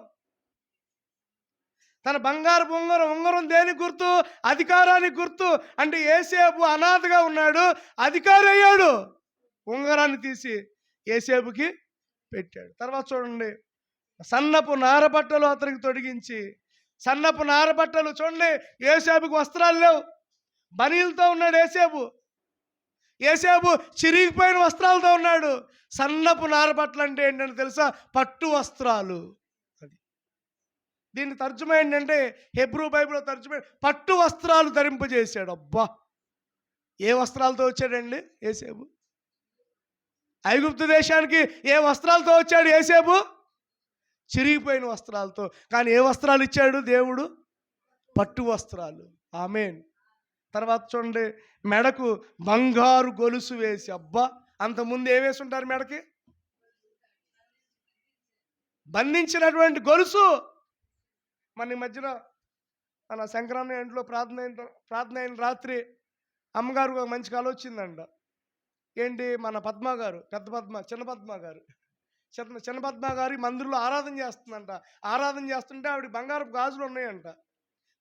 తన బంగారపు ఉంగరం దేనికి గుర్తు? అధికారానికి గుర్తు. అంటే యేసేపు అనాథగా ఉన్నాడు, అధికారి అయ్యాడు. ఉంగరాన్ని తీసి యేసేపుకి పెట్టాడు. తర్వాత చూడండి, సన్నపు నారబట్టలు అతనికి తొడిగించి, సన్నపు నారబట్టలు, చూడండి యేసేపుకి వస్త్రాలు లేవు, బనీలతో ఉన్నాడు ఏసేపు. ఏసేపు చిరిగిపోయిన వస్త్రాలతో ఉన్నాడు. సన్నపు నారబట్టలు అంటే ఏంటంటే తెలుసా? పట్టు వస్త్రాలు. అది దీని తర్జుమా ఏంటంటే హెబ్రూ బైబిల్లో తర్జుమా పట్టు వస్త్రాలు ధరింపజేశాడు. అబ్బా, ఏ వస్త్రాలతో వచ్చాడండి ఏసేపు? ఐగుప్తు దేశానికి ఏ వస్త్రాలతో వచ్చాడు ఏసేపు? చిరిగిపోయిన వస్త్రాలతో. కానీ ఏ వస్త్రాలు ఇచ్చాడు దేవుడు? పట్టు వస్త్రాలు. ఆమేన్. తర్వాత చూడండి, మెడకు బంగారు గొలుసు వేసి. అబ్బా, అంతకుముందు ఏ వేసి ఉంటారు మెడకి? బంధించినటువంటి గొలుసు. మన ఈ మధ్యన మన శంకరన్న ఇంట్లో ప్రార్థన అయిన రాత్రి అమ్మగారికి ఒక మంచి కల వచ్చిందంట. ఏంటి? మన పద్మ గారు, పెద్ద పద్మ, చిన్న పద్మ గారు, చిన్న పద్మ గారి మందిరంలో ఆరాధన చేస్తుందంట. ఆరాధన చేస్తుంటే ఆవిడ బంగారపు గాజులు ఉన్నాయంట.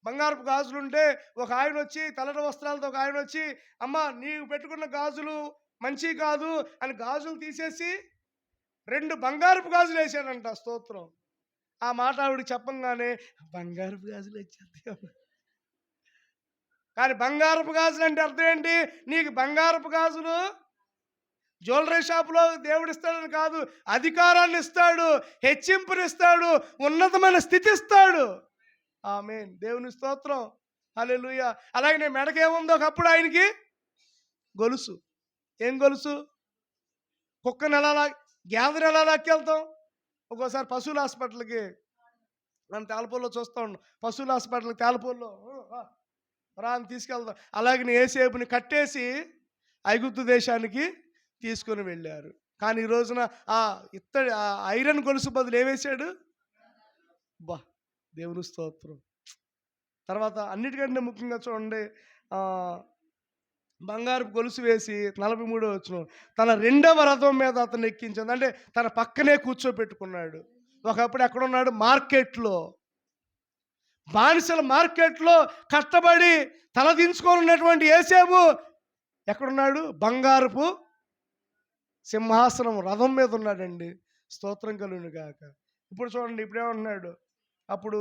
బంగారపు గాజులు ఉంటే ఒక ఆయన వచ్చి, తెల్లటి వస్త్రాలతో ఒక ఆయన వచ్చి, అమ్మ నీవు పెట్టుకున్న గాజులు మంచి కాదు అని గాజులు తీసేసి 2 బంగారపు గాజులు వేసాడంట. స్తోత్రం. ఆ మాట ఆవిడ చెప్పంగానే బంగారపు గాజులు వచ్చేది. కానీ బంగారపు గాజులు అంటే అర్థం ఏంటి? నీకు బంగారపు గాజులు జ్యువెలరీ షాపులో దేవుడు ఇస్తాడని కాదు, అధికారాన్ని ఇస్తాడు, హెచ్చింపునిస్తాడు, ఉన్నతమైన స్థితి ఇస్తాడు. ఆమేన్. దేవుని స్తోత్రం. హల్లెలూయా. అలాగే నేను మెడకేముందో ఒకప్పుడు ఆయనకి గొలుసు. ఏం గొలుసు? కుక్కను ఎలా గ్యాదర్ ఎలా లాక్కెళ్తాం? ఒక్కోసారి పశువుల హాస్పిటల్కి మనం తేలపూల్లో చూస్తూ ఉన్నాం. పశువుల హాస్పిటల్కి తేలపూల్లో రా అని తీసుకెళ్తాం. అలాగే ఏసేపుని కట్టేసి ఐగుప్తు దేశానికి తీసుకొని వెళ్ళారు. కానీ ఈ రోజున ఆ ఐరన్ గొలుసు బదులు ఏమేశాడు? బా, దేవుని స్తోత్రం. తర్వాత అన్నిటికంటే ముఖ్యంగా చూడండి, బంగారపు గొలుసు వేసి 43వ వచనం, తన 2వ రథం మీద అతను ఎక్కించింది. అంటే తన పక్కనే కూర్చోపెట్టుకున్నాడు. ఒకప్పుడు ఎక్కడున్నాడు? మార్కెట్లో, బానిసల మార్కెట్లో కష్టపడి తలదించుకొని ఉన్నటువంటి ఏసేపు ఎక్కడున్నాడు? బంగారపు సింహాసనం రథం మీద ఉన్నాడండి. స్తోత్రం కలుగును గాక. ఇప్పుడు చూడండి, ఇప్పుడేమంటున్నాడు? అప్పుడు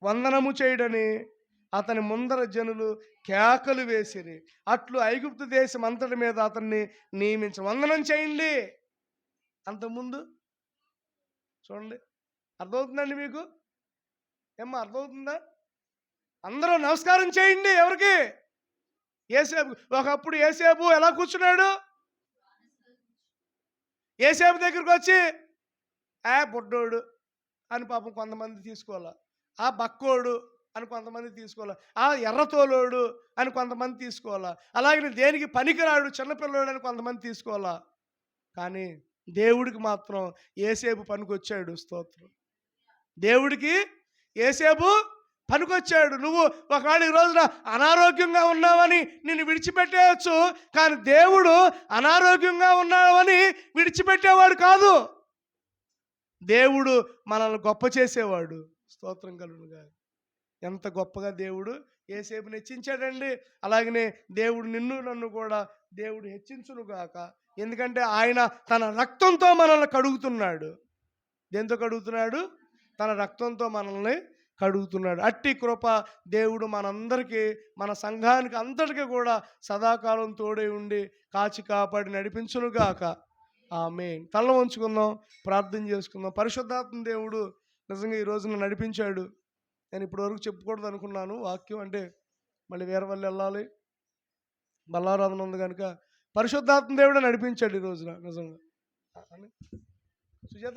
వందనము చేయడని అతని ముందర జనులు కేకలు వేసిరి. అట్లు ఐగుప్తు దేశం అంతటి మీద అతన్ని నియమించు. వందనం చేయండి. అంతకుముందు చూడండి, అర్థమవుతుందండి మీకు? ఏమ్మా, అర్థమవుతుందా? అందరూ నమస్కారం చేయండి. ఎవరికి? ఏసేపు. ఒకప్పుడు ఏసేపు ఎలా కూర్చున్నాడు? ఏసేపు దగ్గరికి వచ్చి బుడ్డోడు అని పాపం కొంతమంది తీసుకోవాలా, ఆ బక్కోడు అని కొంతమంది తీసుకోవాలా, ఆ ఎర్రతోలోడు అని కొంతమంది తీసుకోవాలా, అలాగే దేనికి పనికిరాడు చిన్నపిల్లోడు అని కొంతమంది తీసుకోవాలా. కానీ దేవుడికి మాత్రం ఏసేపు పనికొచ్చాడు. స్తోత్రం. దేవుడికి ఏసేపు పనికొచ్చాడు. నువ్వు ఒకవేళ ఈ రోజున అనారోగ్యంగా ఉన్నావని నిన్ను విడిచిపెట్టేయచ్చు, కానీ దేవుడు అనారోగ్యంగా ఉన్నావని విడిచిపెట్టేవాడు కాదు. దేవుడు మనల్ని గొప్ప చేసేవాడు. స్తోత్రం కలుగునుగా. ఎంత గొప్పగా దేవుడు ఏసేపుని హెచ్చించాడండి. అలాగనే దేవుడు నిన్ను నన్ను కూడా దేవుడు హెచ్చించునుగాక. ఎందుకంటే ఆయన తన రక్తంతో మనల్ని కడుగుతున్నాడు. దేంతో కడుగుతున్నాడు? తన రక్తంతో మనల్ని కడుగుతున్నాడు. అట్టి కృప దేవుడు మనందరికీ, మన సంఘానికి అంతటికీ కూడా సదాకాలం తోడై ఉండి కాచి కాపాడి నడిపించునుగాక. ఆమేన్. తల వంచుకుందాం, ప్రార్థన చేసుకుందాం. పరిశుద్ధాత్మ దేవుడు నిజంగా ఈ రోజున నడిపించాడు. నేను ఇప్పటివరకు చెప్పుకూడదు అనుకున్నాను వాక్యం, అంటే మళ్ళీ వేరే వాళ్ళు వెళ్ళాలి, బల్లారాధన ఉంది కనుక పరిశుద్ధాత్మ దేవుడు నడిపించాడు ఈ రోజున నిజంగా. సుజాత